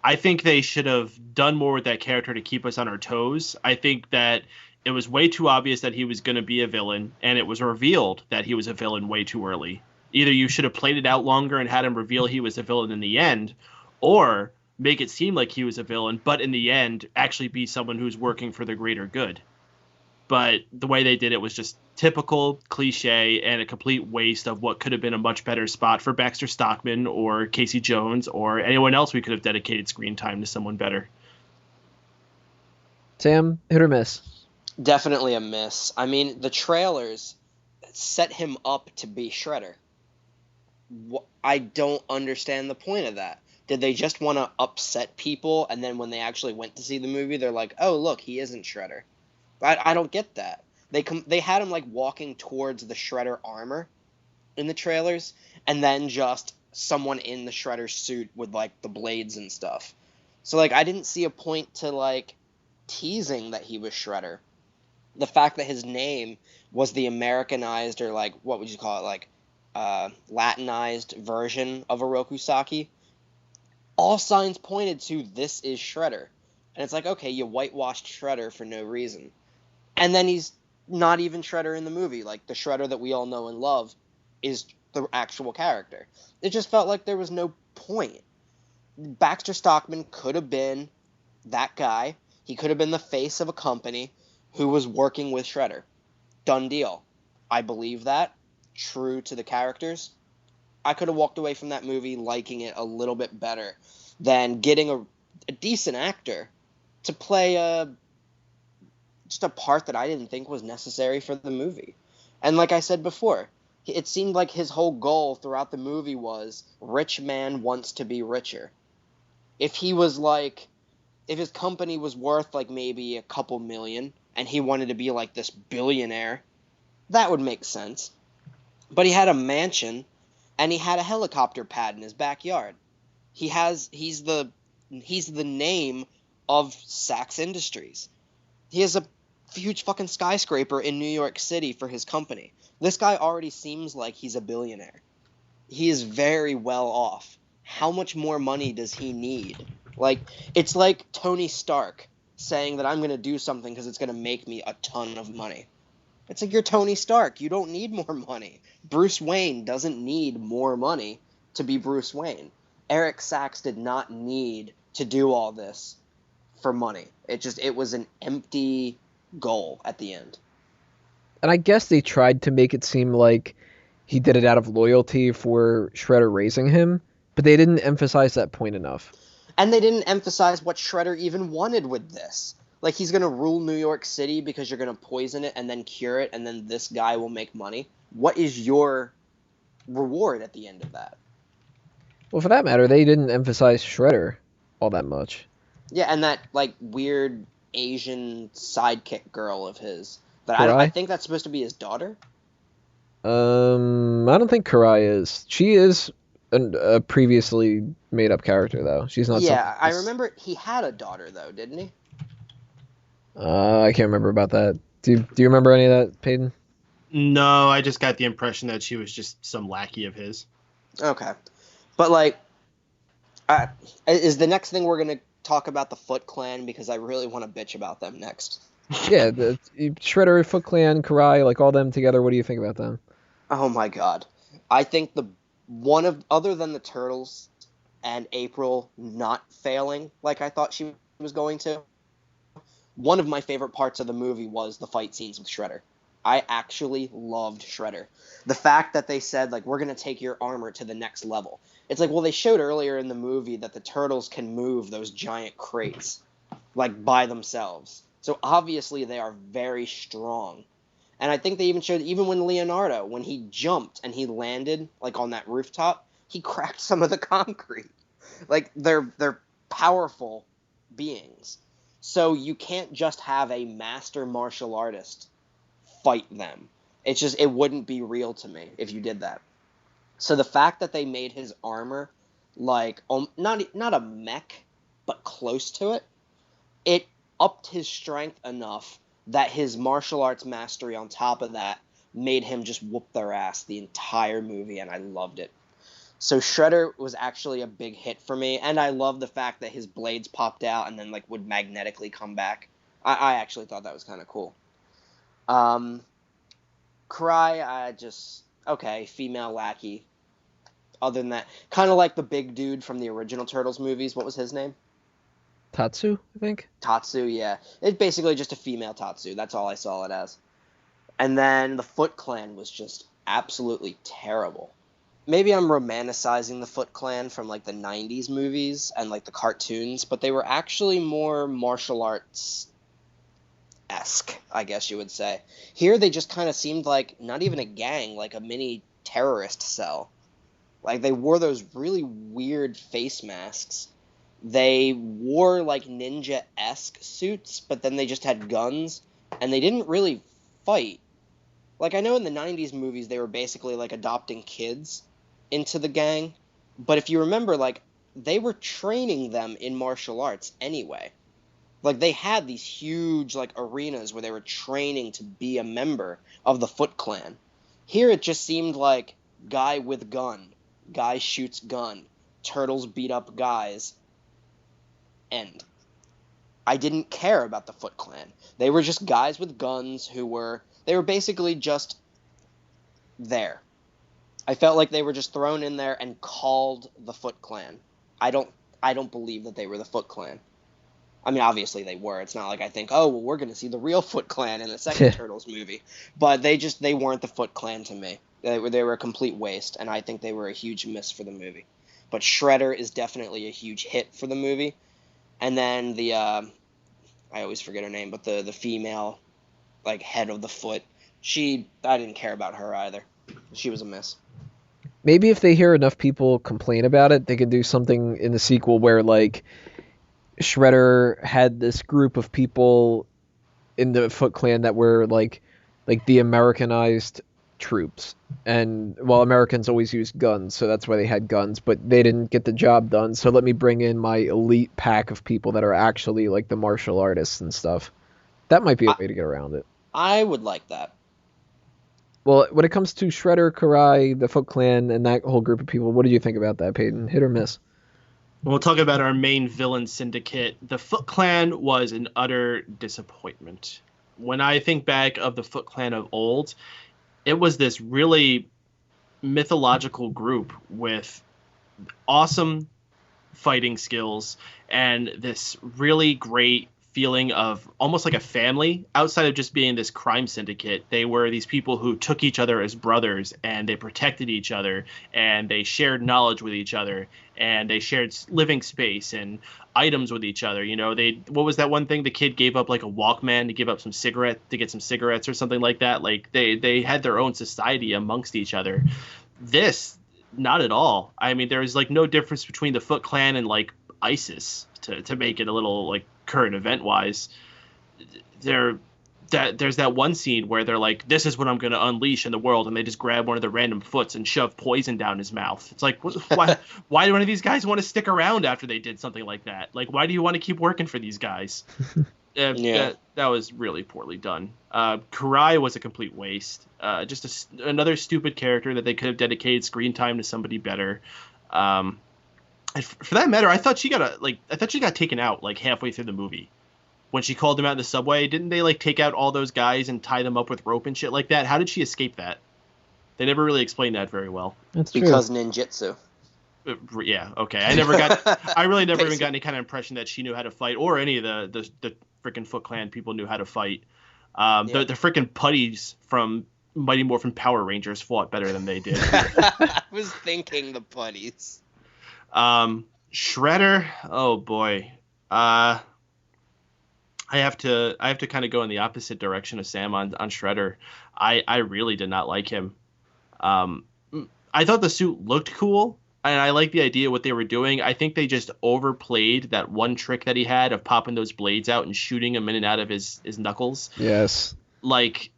I think they should have done more with that character to keep us on our toes. I think that it was way too obvious that he was going to be a villain, and it was revealed that he was a villain way too early. Either you should have played it out longer and had him reveal he was a villain in the end, or make it seem like he was a villain, but in the end actually be someone who's working for the greater good. But the way they did it was just typical, cliche, and a complete waste of what could have been a much better spot for Baxter Stockman or Casey Jones or anyone else we could have dedicated screen time to someone better. Sam, hit or miss? Definitely a miss. I mean, the trailers set him up to be Shredder. I don't understand the point of that. Did they just want to upset people, and then when they actually went to see the movie, they're like, oh, look, he isn't Shredder? I don't get that. They had him, like, walking towards the Shredder armor in the trailers, and then just someone in the Shredder suit with, like, the blades and stuff. So, like, I didn't see a point to, like, teasing that he was Shredder. The fact that his name was the Americanized, or, like, what would you call it, like, Latinized version of Oroku Saki, all signs pointed to this is Shredder. And it's like, okay, you whitewashed Shredder for no reason. And then he's not even Shredder in the movie. Like, the Shredder that we all know and love is the actual character. It just felt like there was no point. Baxter Stockman could have been that guy. He could have been the face of a company who was working with Shredder. Done deal. I believe that. True to the characters. I could have walked away from that movie liking it a little bit better than getting a decent actor to play just a part that I didn't think was necessary for the movie. And like I said before, it seemed like his whole goal throughout the movie was rich man wants to be richer. If his company was worth like maybe a couple million and he wanted to be like this billionaire, that would make sense. But he had a mansion and he had a helicopter pad in his backyard. He's the name of Sachs Industries. He has a huge fucking skyscraper in New York City for his company. This guy already seems like he's a billionaire. He is very well off. How much more money does he need? Like, it's like Tony Stark saying that I'm going to do something because it's going to make me a ton of money. It's like, you're Tony Stark. You don't need more money. Bruce Wayne doesn't need more money to be Bruce Wayne. Eric Sachs did not need to do all this for money. It was an empty goal at the end. And I guess they tried to make it seem like he did it out of loyalty for Shredder raising him, But they didn't emphasize that point enough. And they didn't emphasize what Shredder even wanted with this. Like, he's going to rule New York City because you're going to poison it and then cure it, and then this guy will make money. What is your reward at the end of that? Well, for that matter, they didn't emphasize Shredder all that much. Yeah, and that, like, weird Asian sidekick girl of his. But Karai? I think that's supposed to be his daughter. I don't think Karai is. She is a previously made-up character, though. She's not. Yeah, I remember he had a daughter, though, didn't he? I can't remember about that. Do you remember any of that, Peyton? No, I just got the impression that she was just some lackey of his. Okay. But, like, is the next thing we're going to talk about the Foot Clan? Because I really want to bitch about them next. Yeah, the Shredder, Foot Clan, Karai, like all them together. What do you think about them? Oh my god. I think other than the Turtles and April not failing like I thought she was going to, one of my favorite parts of the movie was the fight scenes with Shredder. I actually loved Shredder. The fact that they said, like, we're going to take your armor to the next level. It's like, well, they showed earlier in the movie that the Turtles can move those giant crates, like, by themselves. So obviously they are very strong. And I think they even showed, even when Leonardo, when he jumped and he landed, like, on that rooftop, he cracked some of the concrete. Like, they're powerful beings. So you can't just have a master martial artist fight them. It's just, it wouldn't be real to me if you did that. So the fact that they made his armor like not a mech, but close to it, it upped his strength enough that his martial arts mastery on top of that made him just whoop their ass the entire movie, and I loved it. So Shredder was actually a big hit for me, and I love the fact that his blades popped out and then, like, would magnetically come back. I actually thought that was kind of cool. Karai, okay, female lackey. Other than that, kind of like the big dude from the original Turtles movies. What was his name? Tatsu, I think. Tatsu, yeah. It's basically just a female Tatsu. That's all I saw it as. And then the Foot Clan was just absolutely terrible. Maybe I'm romanticizing the Foot Clan from, like, the 90s movies and, like, the cartoons, but they were actually more martial arts-esque, I guess you would say. Here they just kind of seemed like not even a gang, like a mini terrorist cell. Like, they wore those really weird face masks. They wore, like, ninja-esque suits, but then they just had guns, and they didn't really fight. Like, I know in the 90s movies they were basically, like, adopting kids into the gang, but if you remember, like, they were training them in martial arts anyway. Like, they had these huge, like, arenas where they were training to be a member of the Foot Clan. Here it just seemed like guy with gun, guy shoots gun, turtles beat up guys, end. I didn't care about the Foot Clan. They were just guys with guns they were basically just there. I felt like they were just thrown in there and called the Foot Clan. I don't believe that they were the Foot Clan. I mean, obviously they were. It's not like I think, oh, well, we're going to see the real Foot Clan in the second Turtles movie. But they weren't the Foot Clan to me. They were a complete waste, and I think they were a huge miss for the movie. But Shredder is definitely a huge hit for the movie. And then I always forget her name, but the female, like, head of the Foot, I didn't care about her either. She was a miss. Maybe if they hear enough people complain about it, they could do something in the sequel where, like, Shredder had this group of people in the Foot Clan that were like the Americanized troops, and well, Americans always used guns, so that's why they had guns, but they didn't get the job done, so let me bring in my elite pack of people that are actually like the martial artists and stuff. That might be a way to get around it. I would like that. Well, when it comes to Shredder, Karai, the Foot Clan, and that whole group of people, what did you think about that, Peyton? Hit or miss? We'll talk about our main villain syndicate. The Foot Clan was an utter disappointment. When I think back of the Foot Clan of old, it was this really mythological group with awesome fighting skills and this really great feeling of almost like a family outside of just being this crime syndicate. They were these people who took each other as brothers, and they protected each other, and they shared knowledge with each other, and they shared living space and items with each other. You know, what was that one thing? The kid gave up like a Walkman to get some cigarettes or something like that. Like they had their own society amongst each other. This, not at all. I mean, there is like no difference between the Foot Clan and like ISIS to make it a little like current event wise. There's that one scene where they're like, this is what I'm going to unleash in the world, and they just grab one of the random Foots and shove poison down his mouth. It's like, why do any of these guys want to stick around after they did something like that? Like, why do you want to keep working for these guys? That was really poorly done. Kurai was a complete waste. Just another stupid character that they could have dedicated screen time to somebody better. And for that matter, I thought she got taken out like halfway through the movie. When she called them out in the subway, didn't they like take out all those guys and tie them up with rope and shit like that? How did she escape that? They never really explained that very well. That's true. Because ninjutsu. Yeah, okay. I really never even got any kind of impression that she knew how to fight, or any of the freaking Foot Clan people knew how to fight. The freaking putties from Mighty Morphin Power Rangers fought better than they did. I was thinking the putties. Shredder, oh boy. I have to kind of go in the opposite direction of Sam on Shredder. I really did not like him. I thought the suit looked cool, and I like the idea of what they were doing. I think they just overplayed that one trick that he had of popping those blades out and shooting them in and out of his knuckles. Yes. Like,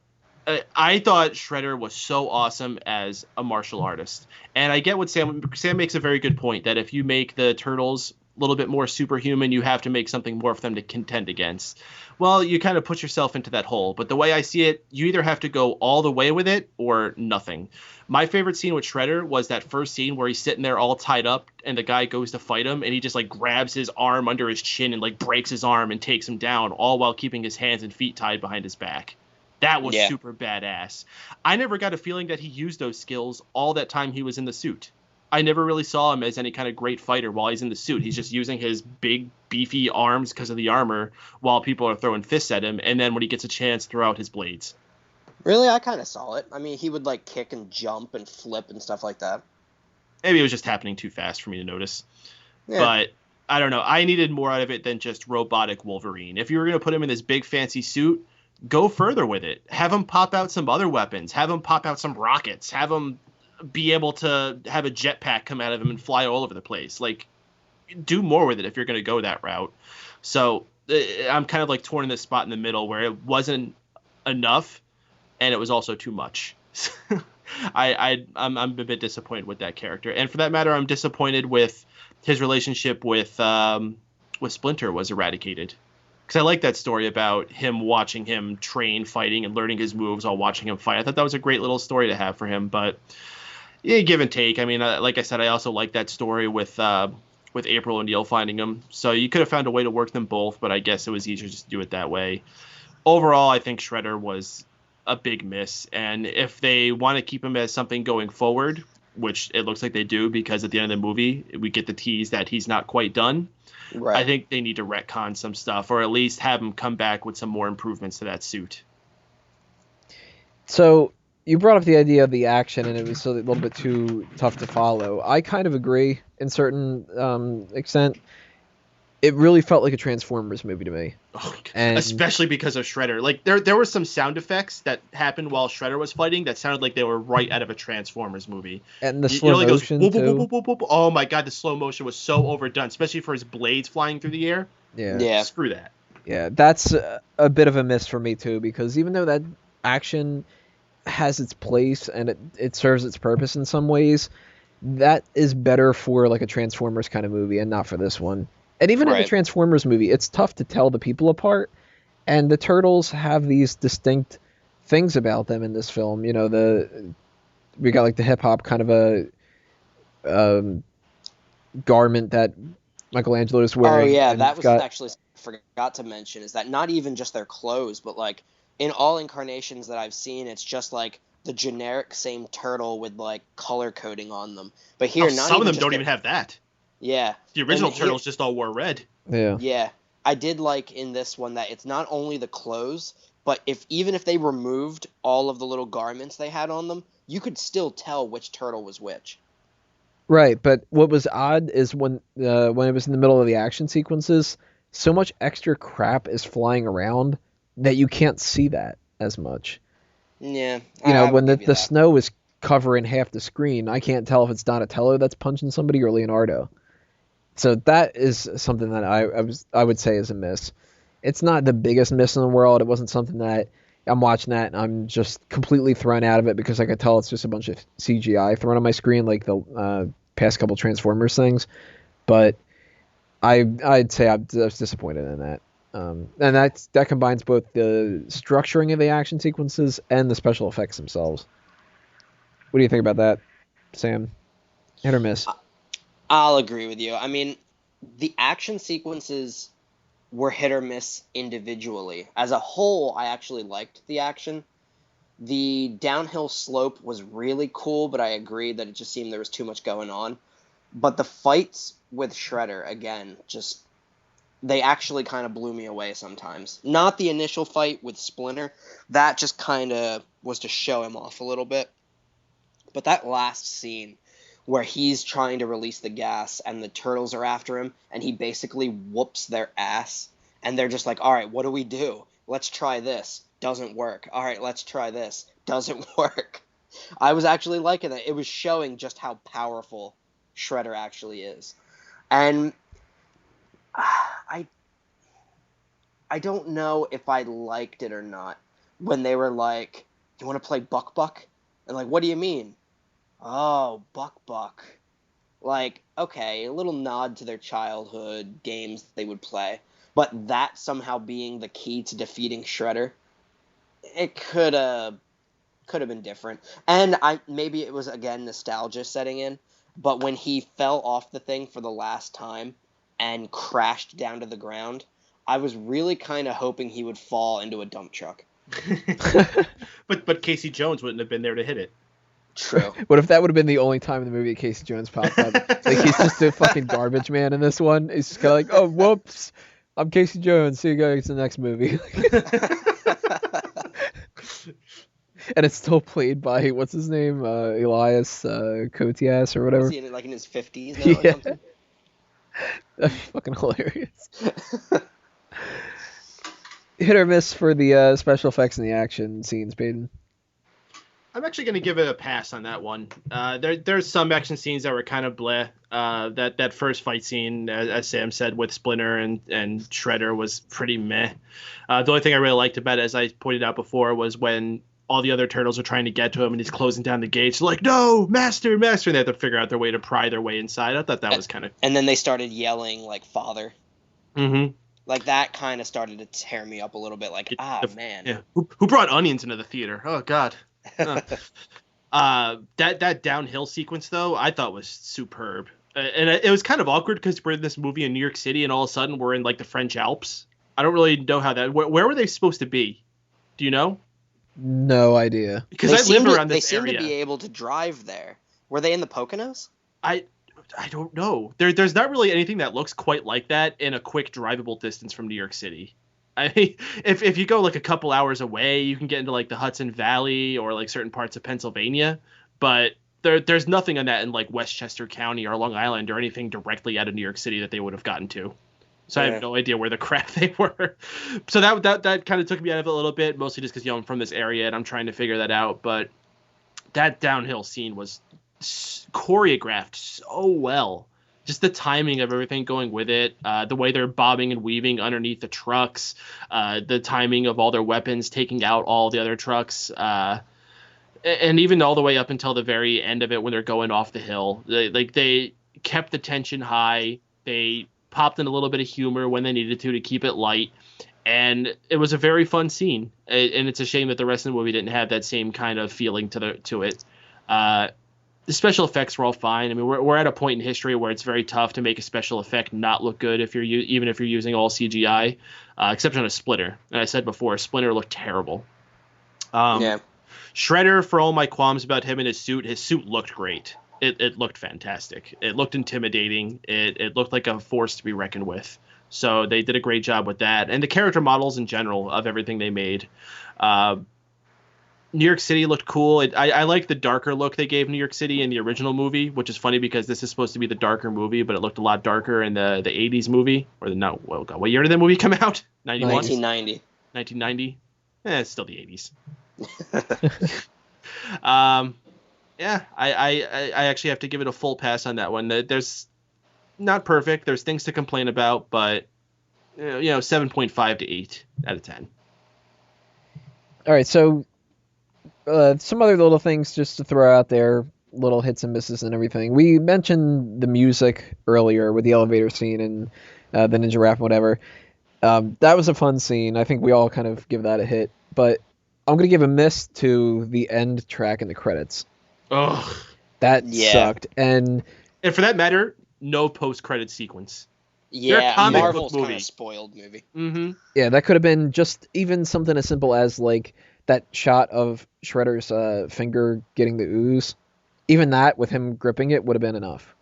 I thought Shredder was so awesome as a martial artist. And I get what Sam makes a very good point, that if you make the Turtles a little bit more superhuman, you have to make something more for them to contend against. Well, you kind of put yourself into that hole. But the way I see it, you either have to go all the way with it or nothing. My favorite scene with Shredder was that first scene where he's sitting there all tied up and the guy goes to fight him, and he just like grabs his arm under his chin and like breaks his arm and takes him down, all while keeping his hands and feet tied behind his back. That was super badass. I never got a feeling that he used those skills all that time he was in the suit. I never really saw him as any kind of great fighter while he's in the suit. He's just using his big, beefy arms because of the armor while people are throwing fists at him, and then when he gets a chance, throw out his blades. Really? I kind of saw it. I mean, he would like kick and jump and flip and stuff like that. Maybe it was just happening too fast for me to notice. Yeah. But I don't know. I needed more out of it than just robotic Wolverine. If you were going to put him in this big, fancy suit, go further with it. Have him pop out some other weapons. Have him pop out some rockets. Have him be able to have a jetpack come out of him and fly all over the place. Like, do more with it if you're going to go that route. So I'm kind of like torn in this spot in the middle where it wasn't enough and it was also too much. I'm a bit disappointed with that character. And for that matter, I'm disappointed with his relationship with Splinter was eradicated. Because I like that story about him watching him train fighting and learning his moves while watching him fight. I thought that was a great little story to have for him. But yeah, give and take. I mean, like I said, I also like that story with April O'Neil finding him. So you could have found a way to work them both, but I guess it was easier just to do it that way. Overall, I think Shredder was a big miss. And if they want to keep him as something going forward, which it looks like they do, because at the end of the movie, we get the tease that he's not quite done. Right. I think they need to retcon some stuff, or at least have him come back with some more improvements to that suit. So you brought up the idea of the action, and it was a little bit too tough to follow. I kind of agree in certain extent. It really felt like a Transformers movie to me. Oh, especially because of Shredder. Like there were some sound effects that happened while Shredder was fighting that sounded like they were right out of a Transformers movie. And the slow motion goes, too. Whoop, whoop, whoop, whoop. Oh my god, the slow motion was so overdone, especially for his blades flying through the air. Yeah. Screw that. Yeah, that's a bit of a miss for me too, because even though that action has its place and it serves its purpose in some ways, that is better for like a Transformers kind of movie and not for this one. And even in the Transformers movie, it's tough to tell the people apart. And the Turtles have these distinct things about them in this film. You know, we got like the hip hop kind of a garment that Michelangelo is wearing. Oh yeah, that was actually forgot to mention, is that not even just their clothes, but like in all incarnations that I've seen, it's just like the generic same turtle with like color coding on them. But here, some of them don't even have that. Yeah. The original Turtles just all wore red. Yeah. Yeah. I did like in this one that it's not only the clothes, but even if they removed all of the little garments they had on them, you could still tell which turtle was which. Right, but what was odd is when it was in the middle of the action sequences, so much extra crap is flying around that you can't see that as much. Yeah, when the snow is covering half the screen, I can't tell if it's Donatello that's punching somebody or Leonardo. So that is something that I would say is a miss. It's not the biggest miss in the world. It wasn't something that I'm watching that and I'm just completely thrown out of it because I could tell it's just a bunch of CGI thrown on my screen like the past couple Transformers things. But I'd say I was disappointed in that. And that combines both the structuring of the action sequences and the special effects themselves. What do you think about that, Sam? Hit or miss? I'll agree with you. I mean, the action sequences were hit or miss individually. As a whole, I actually liked the action. The downhill slope was really cool, but I agree that it just seemed there was too much going on. But the fights with Shredder, again, they actually kind of blew me away sometimes. Not the initial fight with Splinter. That just kind of was to show him off a little bit. But that last scene where he's trying to release the gas and the turtles are after him and he basically whoops their ass and they're just like, all right, what do we do? Let's try this. Doesn't work. All right, let's try this. Doesn't work. I was actually liking that. It was showing just how powerful Shredder actually is. And I don't know if I liked it or not when they were like, you want to play Buck Buck? And like, what do you mean? Oh, Buck Buck. Like, okay, a little nod to their childhood games they would play. But that somehow being the key to defeating Shredder, it could have been different. And maybe it was, again, nostalgia setting in. But when he fell off the thing for the last time and crashed down to the ground, I was really kind of hoping he would fall into a dump truck. But Casey Jones wouldn't have been there to hit it. True. What if that would have been the only time in the movie Casey Jones popped up? Like, he's just a fucking garbage man in this one. He's just kind of like, oh, whoops, I'm Casey Jones. See you guys in the next movie. And it's still played by, what's his name? Elias Koteas or whatever. Was he in his 50s now or something? That's fucking hilarious. Hit or miss for the special effects and the action scenes, Peyton? I'm actually going to give it a pass on that one. There's some action scenes that were kind of bleh. That first fight scene, as Sam said, with Splinter and Shredder was pretty meh. The only thing I really liked about it, as I pointed out before, was when all the other turtles are trying to get to him and he's closing down the gates. Like, no, master, and they have to figure out their way to pry their way inside. I thought that was kind of... And then they started yelling, like, father. Mm-hmm. Like, that kind of started to tear me up a little bit. Like, man. Yeah. Who brought onions into the theater? Oh, God. That downhill sequence though I thought was superb, and it was kind of awkward because we're in this movie in New York City and all of a sudden we're in like the French Alps. I don't really know how that. Where were they supposed to be? Do you know? No idea. Because I live around this area. They seem to be able to drive there. Were they in the Poconos? I don't know. There's not really anything that looks quite like that in a quick drivable distance from New York City. I mean, if you go like a couple hours away, you can get into like the Hudson Valley or like certain parts of Pennsylvania, but there's nothing on that in like Westchester County or Long Island or anything directly out of New York City that they would have gotten to. So I have no idea where the crap they were. So that kind of took me out of it a little bit, mostly just because I'm from this area and I'm trying to figure that out. But that downhill scene was choreographed so well. Just the timing of everything going with it, the way they're bobbing and weaving underneath the trucks, the timing of all their weapons taking out all the other trucks, and even all the way up until the very end of it when they're going off the hill. They kept the tension high. They popped in a little bit of humor when they needed to keep it light. And it was a very fun scene. And it's a shame that the rest of the movie didn't have that same kind of feeling to it. The special effects were all fine. I mean, we're at a point in history where it's very tough to make a special effect not look good even if you're using all CGI, except on a Splinter. And I said before, Splinter looked terrible. Yeah. Shredder, for all my qualms about him and his suit looked great. It looked fantastic. It looked intimidating. It looked like a force to be reckoned with. So they did a great job with that. And the character models in general of everything they made. New York City looked cool. I like the darker look they gave New York City in the original movie, which is funny because this is supposed to be the darker movie, but it looked a lot darker in the 80s movie. What year did that movie come out? 91? 1990. 1990? It's still the 80s. Yeah, I actually have to give it a full pass on that one. There's not perfect. There's things to complain about, but 7.5 to 8 out of 10. All right, so some other little things just to throw out there, little hits and misses and everything. We mentioned the music earlier with the elevator scene and the ninja rap and whatever. That was a fun scene. I think we all kind of give that a hit, but I'm going to give a miss to the end track in the credits. Ugh. That sucked. And for that matter, no post-credit sequence. Yeah, Marvel's kind of spoiled movie. Mm-hmm. Yeah, that could have been just even something as simple as like that shot of Shredder's finger getting the ooze. Even that, with him gripping it, would have been enough,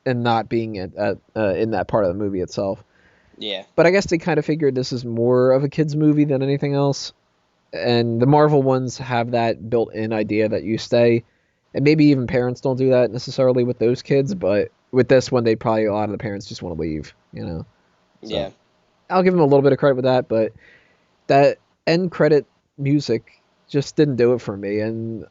and not being in that part of the movie itself. Yeah. But I guess they kind of figured this is more of a kids movie than anything else, and the Marvel ones have that built-in idea that you stay, and maybe even parents don't do that necessarily with those kids, but with this one, a lot of the parents just want to leave, So, yeah. I'll give them a little bit of credit with that, but that end credit music just didn't do it for me. And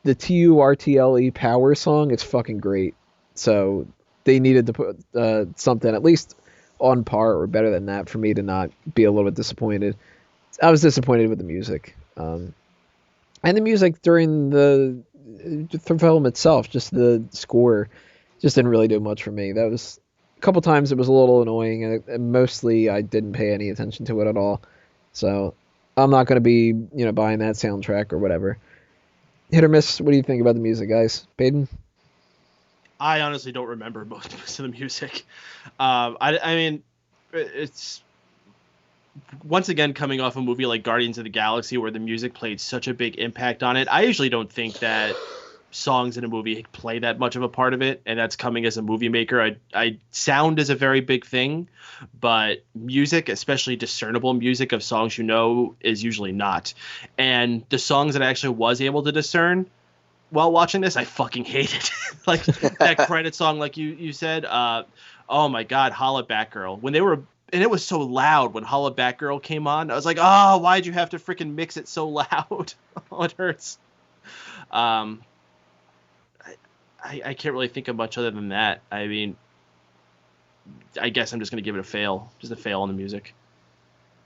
the TURTLE Power song is fucking great. So they needed to put something at least on par or better than that for me to not be a little bit disappointed. I was disappointed with the music. And the music during the film itself, just the score, just didn't really do much for me. That was a couple times it was a little annoying, and mostly I didn't pay any attention to it at all. So I'm not going to be, buying that soundtrack or whatever. Hit or miss, what do you think about the music, guys? Peyton? I honestly don't remember most of the music. I mean, it's once again coming off a movie like Guardians of the Galaxy where the music played such a big impact on it. I usually don't think that songs in a movie play that much of a part of it, and that's coming as a movie maker. Sound is a very big thing, but music, especially discernible music of songs is usually not. And the songs that I actually was able to discern while watching this, I fucking hated. Like that credit song, like you said, oh my god, Holla Batgirl. And it was so loud when Holla Batgirl came on. I was like, oh, why'd you have to freaking mix it so loud? Oh, it hurts. I can't really think of much other than that. I mean, I guess I'm just going to give it a fail. Just a fail on the music.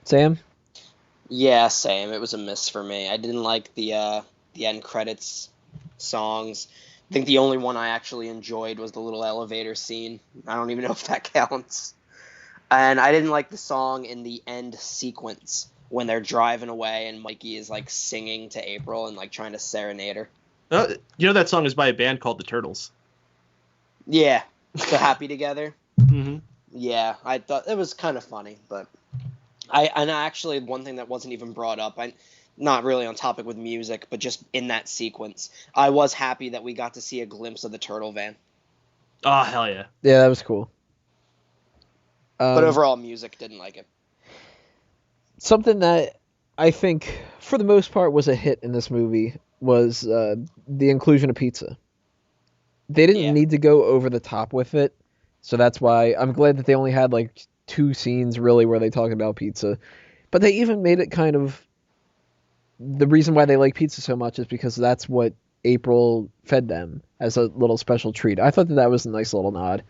Sam? Yeah, same. It was a miss for me. I didn't like the end credits songs. I think the only one I actually enjoyed was the little elevator scene. I don't even know if that counts. And I didn't like the song in the end sequence when they're driving away and Mikey is like singing to April and like trying to serenade her. That song is by a band called the Turtles. Yeah, so Happy Together. Mm-hmm. Yeah, I thought it was kind of funny, but actually one thing that wasn't even brought up, not really on topic with music, but just in that sequence, I was happy that we got to see a glimpse of the turtle van. Oh, hell yeah. Yeah, that was cool. But overall, music, didn't like it. Something that I think, for the most part, was a hit in this movie was the inclusion of pizza. They didn't need to go over the top with it, so that's why I'm glad that they only had like 2 scenes really where they talk about pizza. But they even made it kind of the reason why they like pizza so much is because that's what April fed them as a little special treat. I thought that was a nice little nod.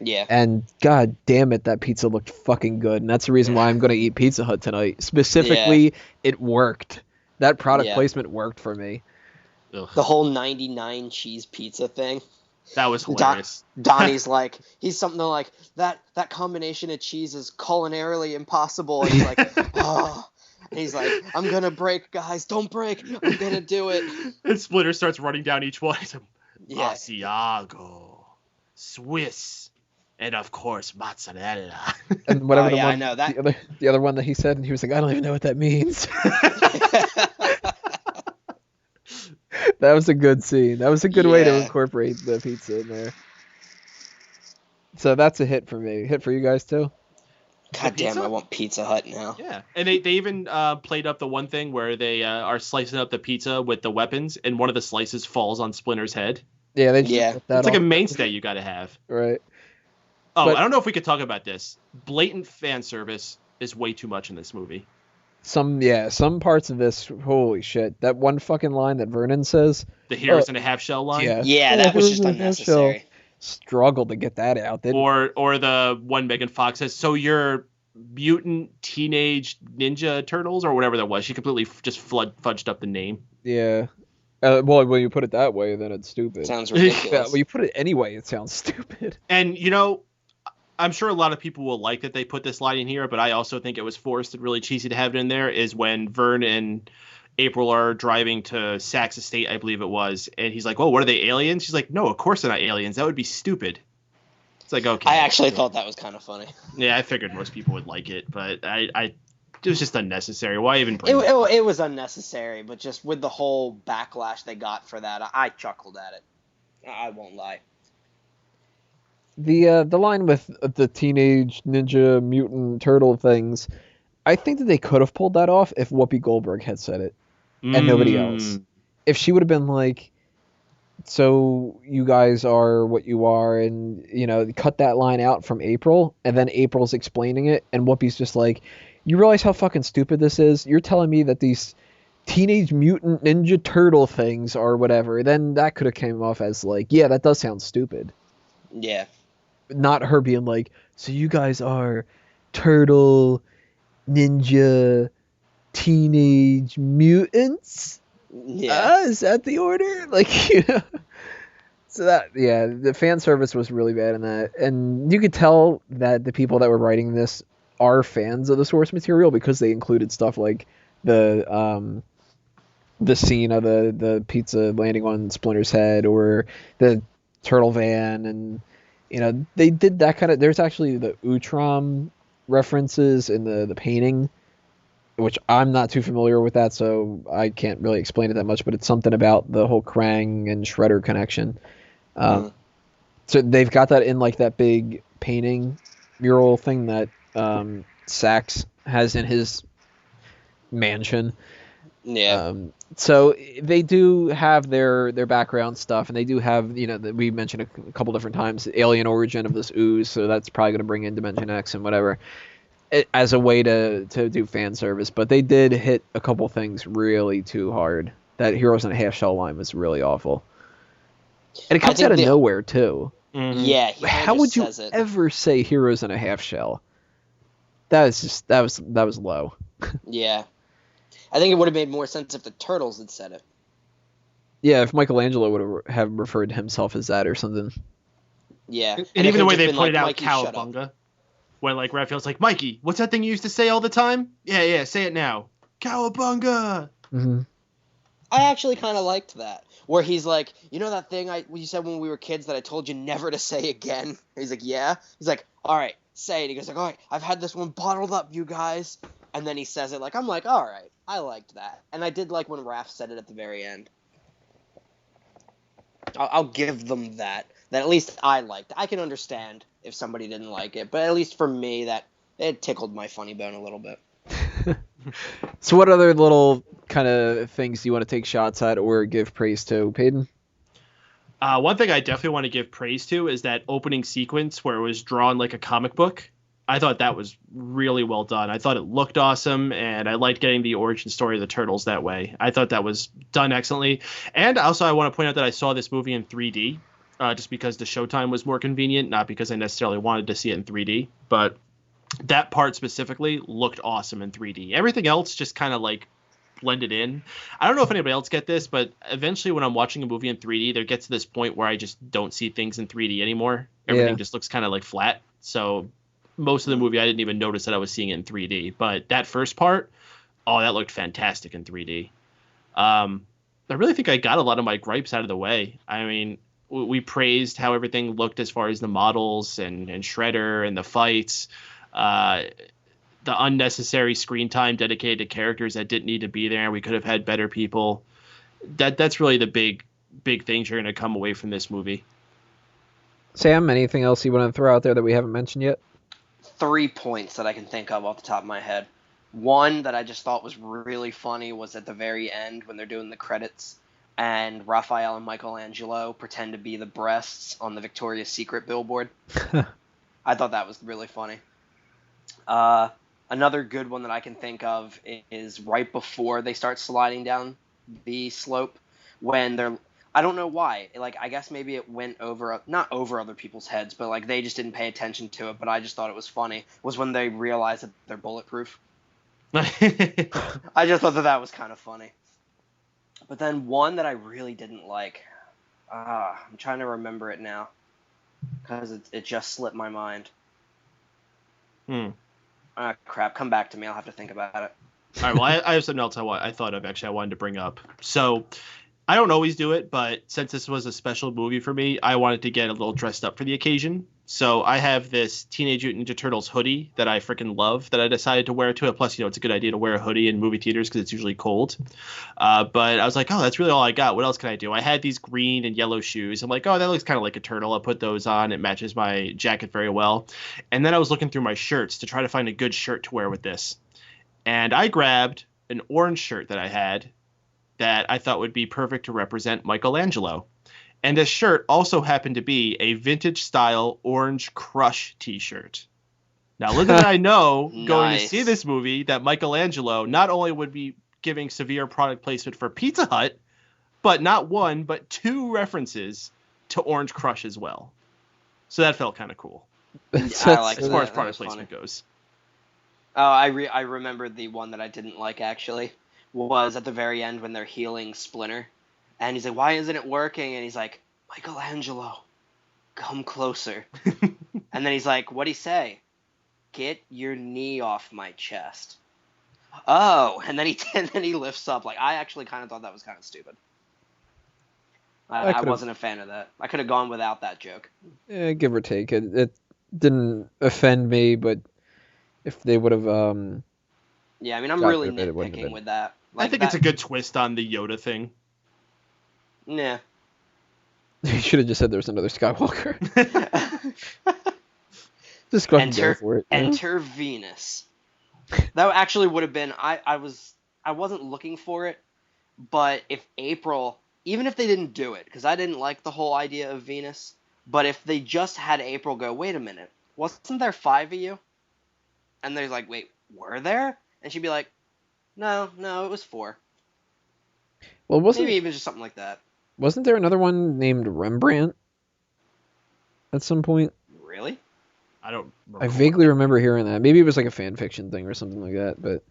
Yeah. And god damn it, that pizza looked fucking good, and that's the reason why I'm going to eat Pizza Hut tonight. Specifically, it worked. That product placement worked for me. Ugh. The whole 99 cheese pizza thing. That was hilarious. Donnie's like, he's something like, that combination of cheese is culinarily impossible. And he's like, oh. And he's like, I'm going to break, guys. Don't break. I'm going to do it. And Splinter starts running down each one. He's like, Yeah. Asiago, Swiss, and of course, mozzarella. And whatever Oh, yeah, I know that. The other one that he said, and he was like, I don't even know what that means. That was a good scene. That was a good way to incorporate the pizza in there. So that's a hit for me. Hit for you guys too? God damn, I want Pizza Hut now. Yeah, and they even played up the one thing where they are slicing up the pizza with the weapons, and one of the slices falls on Splinter's head. Yeah, they Yeah. It's like a mainstay you got to have. Right. Oh, But I don't know if we could talk about this. Blatant fan service is way too much in this movie. some parts of this, holy shit. That one fucking line that Vernon says. The heroes in a half shell line. Yeah, that was just unnecessary. Struggled to get that out. Or the one Megan Fox says, so you're mutant teenage ninja turtles or whatever that was. She completely just fudged up the name. Yeah. Well, when you put it that way, then it's stupid. Sounds ridiculous. Yeah, when you put it anyway, it sounds stupid. And, I'm sure a lot of people will like that they put this line in here, but I also think it was forced and really cheesy to have it in there, is when Vern and April are driving to Sack's estate, I believe it was, and he's like, "Oh, what are they, aliens?" She's like, "No, of course they're not aliens. That would be stupid." It's like, okay. I actually thought that was kind of funny. Yeah, I figured most people would like it, but it was just unnecessary. Why even bring it? It was unnecessary, but just with the whole backlash they got for that, I chuckled at it. I won't lie. The line with the Teenage Ninja Mutant Turtle things, I think that they could have pulled that off if Whoopi Goldberg had said it and nobody else. If she would have been like, so you guys are what you are, and cut that line out from April, and then April's explaining it, and Whoopi's just like, you realize how fucking stupid this is? You're telling me that these Teenage Mutant Ninja Turtle things are whatever. Then that could have came off as like, yeah, that does sound stupid. Yeah. Not her being like, so you guys are turtle, ninja, teenage mutants? Yeah. Is that the order? Like, So the fan service was really bad in that. And you could tell that the people that were writing this are fans of the source material because they included stuff like the scene of the pizza landing on Splinter's head, or the turtle van, and they did that kind of. There's actually the Utrom references in the painting, which I'm not too familiar with that, so I can't really explain it that much, but it's something about the whole Krang and Shredder connection. So they've got that in like that big painting mural thing that Sachs has in his mansion. Yeah. So they do have their background stuff, and they do have, we mentioned a couple different times, the alien origin of this ooze, so that's probably going to bring in Dimension X and whatever, as a way to do fan service. But they did hit a couple things really too hard. That Heroes in a Half Shell line was really awful. And it comes out of nowhere, too. Mm-hmm. Yeah. How would you ever say Heroes in a Half Shell? That was low. Yeah. I think it would have made more sense if the Turtles had said it. Yeah, if Michelangelo would have referred to himself as that or something. Yeah. And even the way they pointed out Cowabunga, when like Raphael's like, Mikey, what's that thing you used to say all the time? Yeah, say it now. Cowabunga. Mm-hmm. I actually kind of liked that. Where he's like, that thing you said when we were kids that I told you never to say again? He's like, yeah. He's like, all right, say it. He goes like, all right, I've had this one bottled up, you guys. And then he says it like, I'm like, all right, I liked that. And I did like when Raph said it at the very end. I'll give them that. That at least I liked. I can understand if somebody didn't like it, but at least for me, that it tickled my funny bone a little bit. So what other little kind of things do you want to take shots at or give praise to, Peyton? One thing I definitely want to give praise to is that opening sequence where it was drawn like a comic book. I thought that was really well done. I thought it looked awesome, and I liked getting the origin story of the Turtles that way. I thought that was done excellently. And also I want to point out that I saw this movie in 3D, just because the showtime was more convenient, not because I necessarily wanted to see it in 3D. But that part specifically looked awesome in 3D. Everything else just kind of like blended in. I don't know if anybody else get this, but eventually when I'm watching a movie in 3D, there gets to this point where I just don't see things in 3D anymore. Everything just looks kind of like flat. So most of the movie I didn't even notice that I was seeing it in 3D. But that first part, that looked fantastic in 3D. I really think I got a lot of my gripes out of the way. I mean, we praised how everything looked as far as the models and Shredder and the fights. The unnecessary screen time dedicated to characters that didn't need to be there. We could have had better people. That's really the big things you're going to come away from this movie. Sam, anything else you want to throw out there that we haven't mentioned yet? 3 points that I can think of off the top of my head. One that I just thought was really funny was at the very end when they're doing the credits and Raphael and Michelangelo pretend to be the breasts on the Victoria's Secret billboard. I thought that was really funny. Another good one that I can think of is right before they start sliding down the slope when they're, I don't know why, like, I guess maybe it went over, not over other people's heads, but like they just didn't pay attention to it, but I just thought it was funny, was when they realized that they're bulletproof. I just thought that was kind of funny. But then one that I really didn't like, I'm trying to remember it now because it just slipped my mind. Crap, come back to me. I'll have to think about it. All right, well, I have something else I thought of, actually, I wanted to bring up. So I don't always do it, but since this was a special movie for me, I wanted to get a little dressed up for the occasion. So I have this Teenage Mutant Ninja Turtles hoodie that I freaking love that I decided to wear to it. Plus, it's a good idea to wear a hoodie in movie theaters because it's usually cold. But I was like, oh, that's really all I got. What else can I do? I had these green and yellow shoes. I'm like, oh, that looks kind of like a turtle. I'll put those on. It matches my jacket very well. And then I was looking through my shirts to try to find a good shirt to wear with this. And I grabbed an orange shirt that I had that I thought would be perfect to represent Michelangelo. And this shirt also happened to be a vintage-style Orange Crush t-shirt. Now, little did I know, going to see this movie, that Michelangelo not only would be giving severe product placement for Pizza Hut, but not one, but 2 references to Orange Crush as well. So that felt kind of cool. I like as far as product placement goes. Oh, I remembered the one that I didn't like, actually, was at the very end when they're healing Splinter. And he's like, why isn't it working? And he's like, Michelangelo, come closer. And then he's like, what'd he say? Get your knee off my chest. Oh, and then he lifts up. Like, I actually kind of thought that was kind of stupid. I wasn't a fan of that. I could have gone without that joke. Yeah, give or take. It didn't offend me, but if they would have... yeah, I mean, I'm really nitpicking with that. Like, I think it's a good twist on the Yoda thing. Yeah. You should have just said there was another Skywalker. Just go ahead and go for it. Enter Venus. That actually would have been... I wasn't looking for it, but if April... Even if they didn't do it, because I didn't like the whole idea of Venus, but if they just had April go, wait a minute, wasn't there 5 of you? And they're like, wait, were there? And she'd be like, no, it was 4. Well, maybe even just something like that. Wasn't there another one named Rembrandt at some point? Really? I don't remember. I vaguely remember hearing that. Maybe it was like a fan fiction thing or something like that, but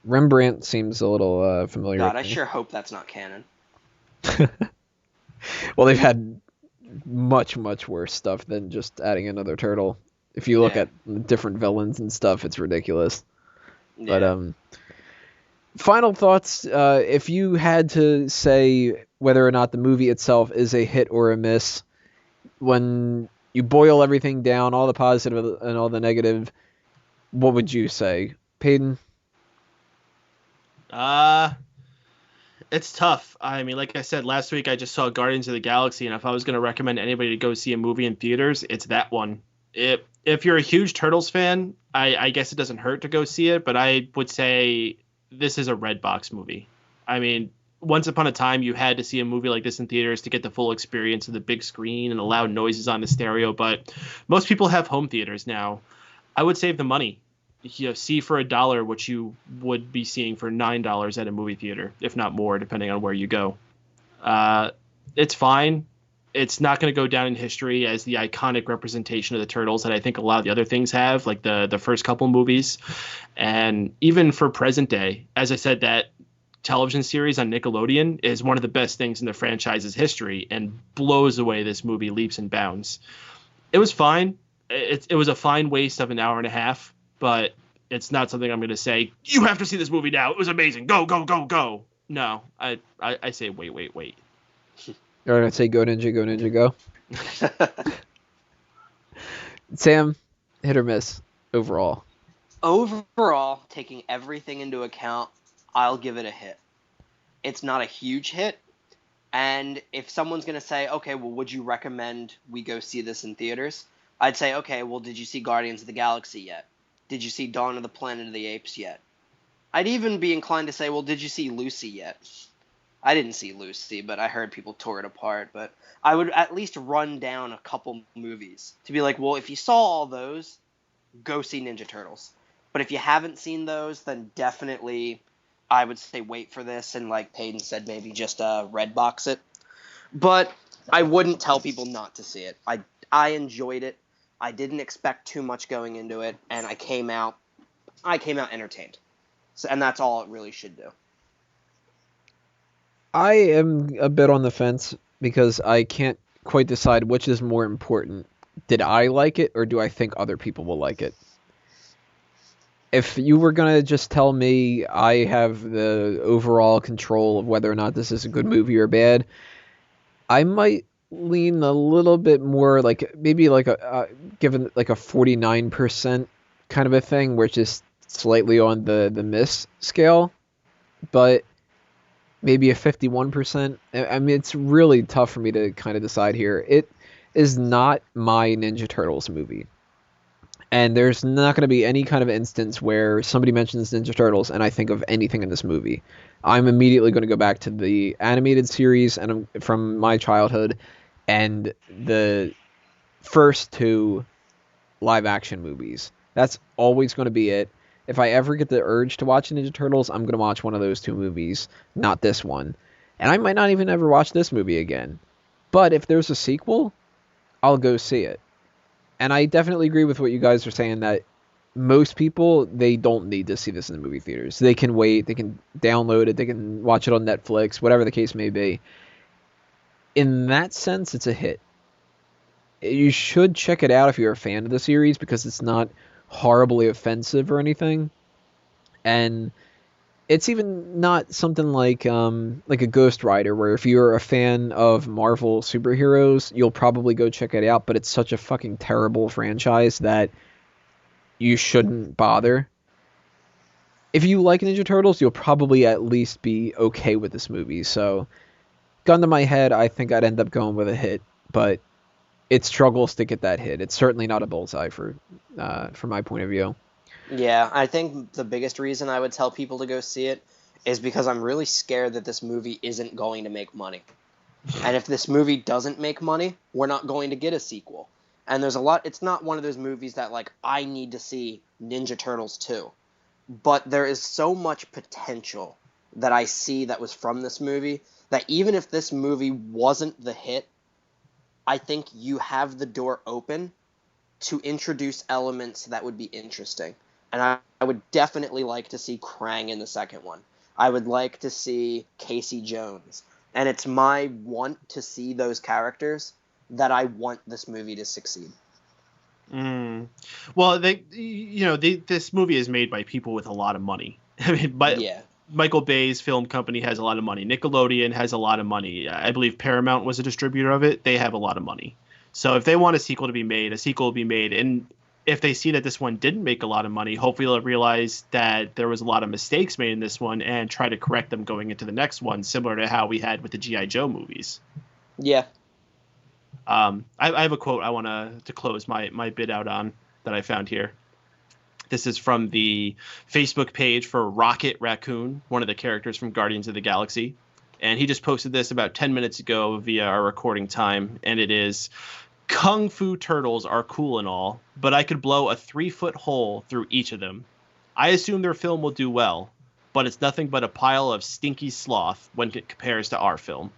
Rembrandt seems a little familiar. God, I sure hope that's not canon. Well, they've had much, much worse stuff than just adding another turtle. If you look at different villains and stuff, it's ridiculous. Yeah. But final thoughts, if you had to say whether or not the movie itself is a hit or a miss, when you boil everything down, all the positive and all the negative, what would you say? Peyton? It's tough. I mean, like I said, last week I just saw Guardians of the Galaxy, and if I was going to recommend anybody to go see a movie in theaters, it's that one. If you're a huge Turtles fan, I guess it doesn't hurt to go see it, but I would say this is a red box movie. I mean, once upon a time, you had to see a movie like this in theaters to get the full experience of the big screen and the loud noises on the stereo, but most people have home theaters now. I would save the money. See for $1 what you would be seeing for $9 at a movie theater, if not more, depending on where you go. It's fine. It's not going to go down in history as the iconic representation of the Turtles that I think a lot of the other things have, like the first couple movies. And even for present day, as I said, that television series on Nickelodeon is one of the best things in the franchise's history and blows away this movie leaps and bounds. It was fine. It was a fine waste of an hour and a half, but it's not something I'm going to say, you have to see this movie now. It was amazing. Go, go, go, go. No, I say wait. You're going to say go Ninja, go? Sam, hit or miss overall? Overall, taking everything into account, I'll give it a hit. It's not a huge hit. And if someone's going to say, okay, well, would you recommend we go see this in theaters? I'd say, okay, well, did you see Guardians of the Galaxy yet? Did you see Dawn of the Planet of the Apes yet? I'd even be inclined to say, well, did you see Lucy yet? I didn't see Lucy, but I heard people tore it apart. But I would at least run down a couple movies to be like, well, if you saw all those, go see Ninja Turtles. But if you haven't seen those, then definitely I would say wait for this, and like Peyton said, maybe just red box it. But I wouldn't tell people not to see it. I enjoyed it. I didn't expect too much going into it, and I came out entertained. So, and that's all it really should do. I am a bit on the fence because I can't quite decide which is more important. Did I like it, or do I think other people will like it? If you were going to just tell me I have the overall control of whether or not this is a good movie or bad, I might lean a little bit more like maybe like given like a 49% kind of a thing, which is slightly on the miss scale, but maybe a 51%. I mean, it's really tough for me to kind of decide here. It is not my Ninja Turtles movie. And there's not going to be any kind of instance where somebody mentions Ninja Turtles and I think of anything in this movie. I'm immediately going to go back to the animated series and from my childhood and the first two live action movies. That's always going to be it. If I ever get the urge to watch Ninja Turtles, I'm going to watch one of those two movies, not this one. And I might not even ever watch this movie again. But if there's a sequel, I'll go see it. And I definitely agree with what you guys are saying that most people, they don't need to see this in the movie theaters. They can wait, they can download it, they can watch it on Netflix, whatever the case may be. In that sense, it's a hit. You should check it out if you're a fan of the series because it's not horribly offensive or anything. And it's even not something like a Ghost Rider, where if you're a fan of Marvel superheroes, you'll probably go check it out, but it's such a fucking terrible franchise that you shouldn't bother. If you like Ninja Turtles, you'll probably at least be okay with this movie. So, gun to my head, I think I'd end up going with a hit, but it struggles to get that hit. It's certainly not a bullseye from my point of view. Yeah, I think the biggest reason I would tell people to go see it is because I'm really scared that this movie isn't going to make money. And if this movie doesn't make money, we're not going to get a sequel. And there's a lot, it's not one of those movies that, like, I need to see Ninja Turtles 2. But there is so much potential that I see that was from this movie that even if this movie wasn't the hit, I think you have the door open to introduce elements that would be interesting. And I would definitely like to see Krang in the second one. I would like to see Casey Jones. And it's my want to see those characters that I want this movie to succeed. Well, this movie is made by people with a lot of money. I mean, Michael Bay's film company has a lot of money. Nickelodeon has a lot of money. I believe Paramount was a distributor of it. They have a lot of money. So if they want a sequel to be made, a sequel will be made. And if they see that this one didn't make a lot of money, hopefully they'll realize that there was a lot of mistakes made in this one and try to correct them going into the next one, similar to how we had with the G.I. Joe movies. Yeah. I have a quote I want to close my bit out on that I found here. This is from the Facebook page for Rocket Raccoon, one of the characters from Guardians of the Galaxy. And he just posted this about 10 minutes ago via our recording time. And it is, Kung Fu turtles are cool and all, but I could blow a 3-foot hole through each of them. I assume their film will do well, but it's nothing but a pile of stinky sloth when it compares to our film.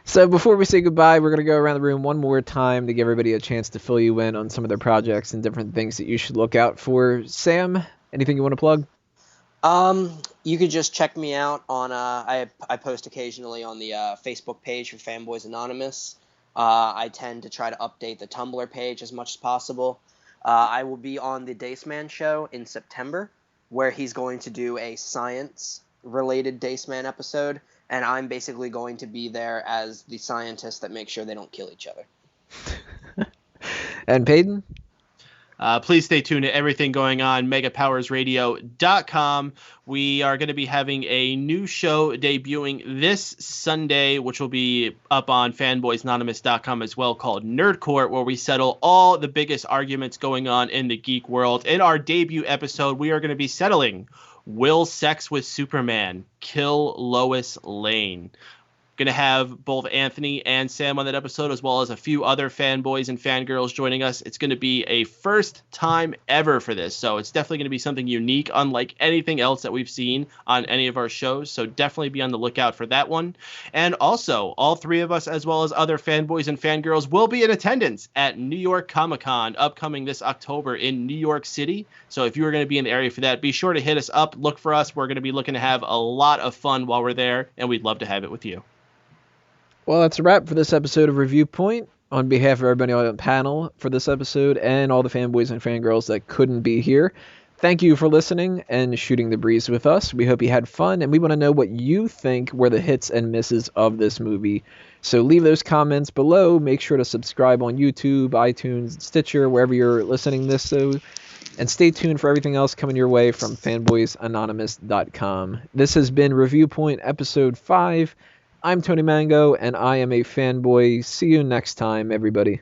So before we say goodbye, we're going to go around the room one more time to give everybody a chance to fill you in on some of their projects and different things that you should look out for. Sam, anything you want to plug? You could just check me out on, I post occasionally on the Facebook page for Fanboys Anonymous. I tend to try to update the Tumblr page as much as possible. I will be on the Daceman show in September, where he's going to do a science-related Daceman episode, and I'm basically going to be there as the scientist that makes sure they don't kill each other. And Peyton? Please stay tuned to everything going on megapowersradio.com. We are going to be having a new show debuting this Sunday, which will be up on fanboysanonymous.com as well, called Nerd Court, where we settle all the biggest arguments going on in the geek world. In our debut episode, we are going to be settling: will sex with Superman kill Lois Lane? Going to have both Anthony and Sam on that episode, as well as a few other fanboys and fangirls joining us. It's going to be a first time ever for this, so it's definitely going to be something unique, unlike anything else that we've seen on any of our shows, so definitely be on the lookout for that one. And also, all three of us, as well as other fanboys and fangirls, will be in attendance at New York Comic-Con, upcoming this October in New York City. So if you are going to be in the area for that, be sure to hit us up, look for us. We're going to be looking to have a lot of fun while we're there, and we'd love to have it with you. Well, that's a wrap for this episode of Review Point. On behalf of everybody on the panel for this episode and all the fanboys and fangirls that couldn't be here, thank you for listening and shooting the breeze with us. We hope you had fun, and we want to know what you think were the hits and misses of this movie. So leave those comments below. Make sure to subscribe on YouTube, iTunes, Stitcher, wherever you're listening this. And stay tuned for everything else coming your way from fanboysanonymous.com. This has been Review Point Episode 5. I'm Tony Mango, and I am a fanboy. See you next time, everybody.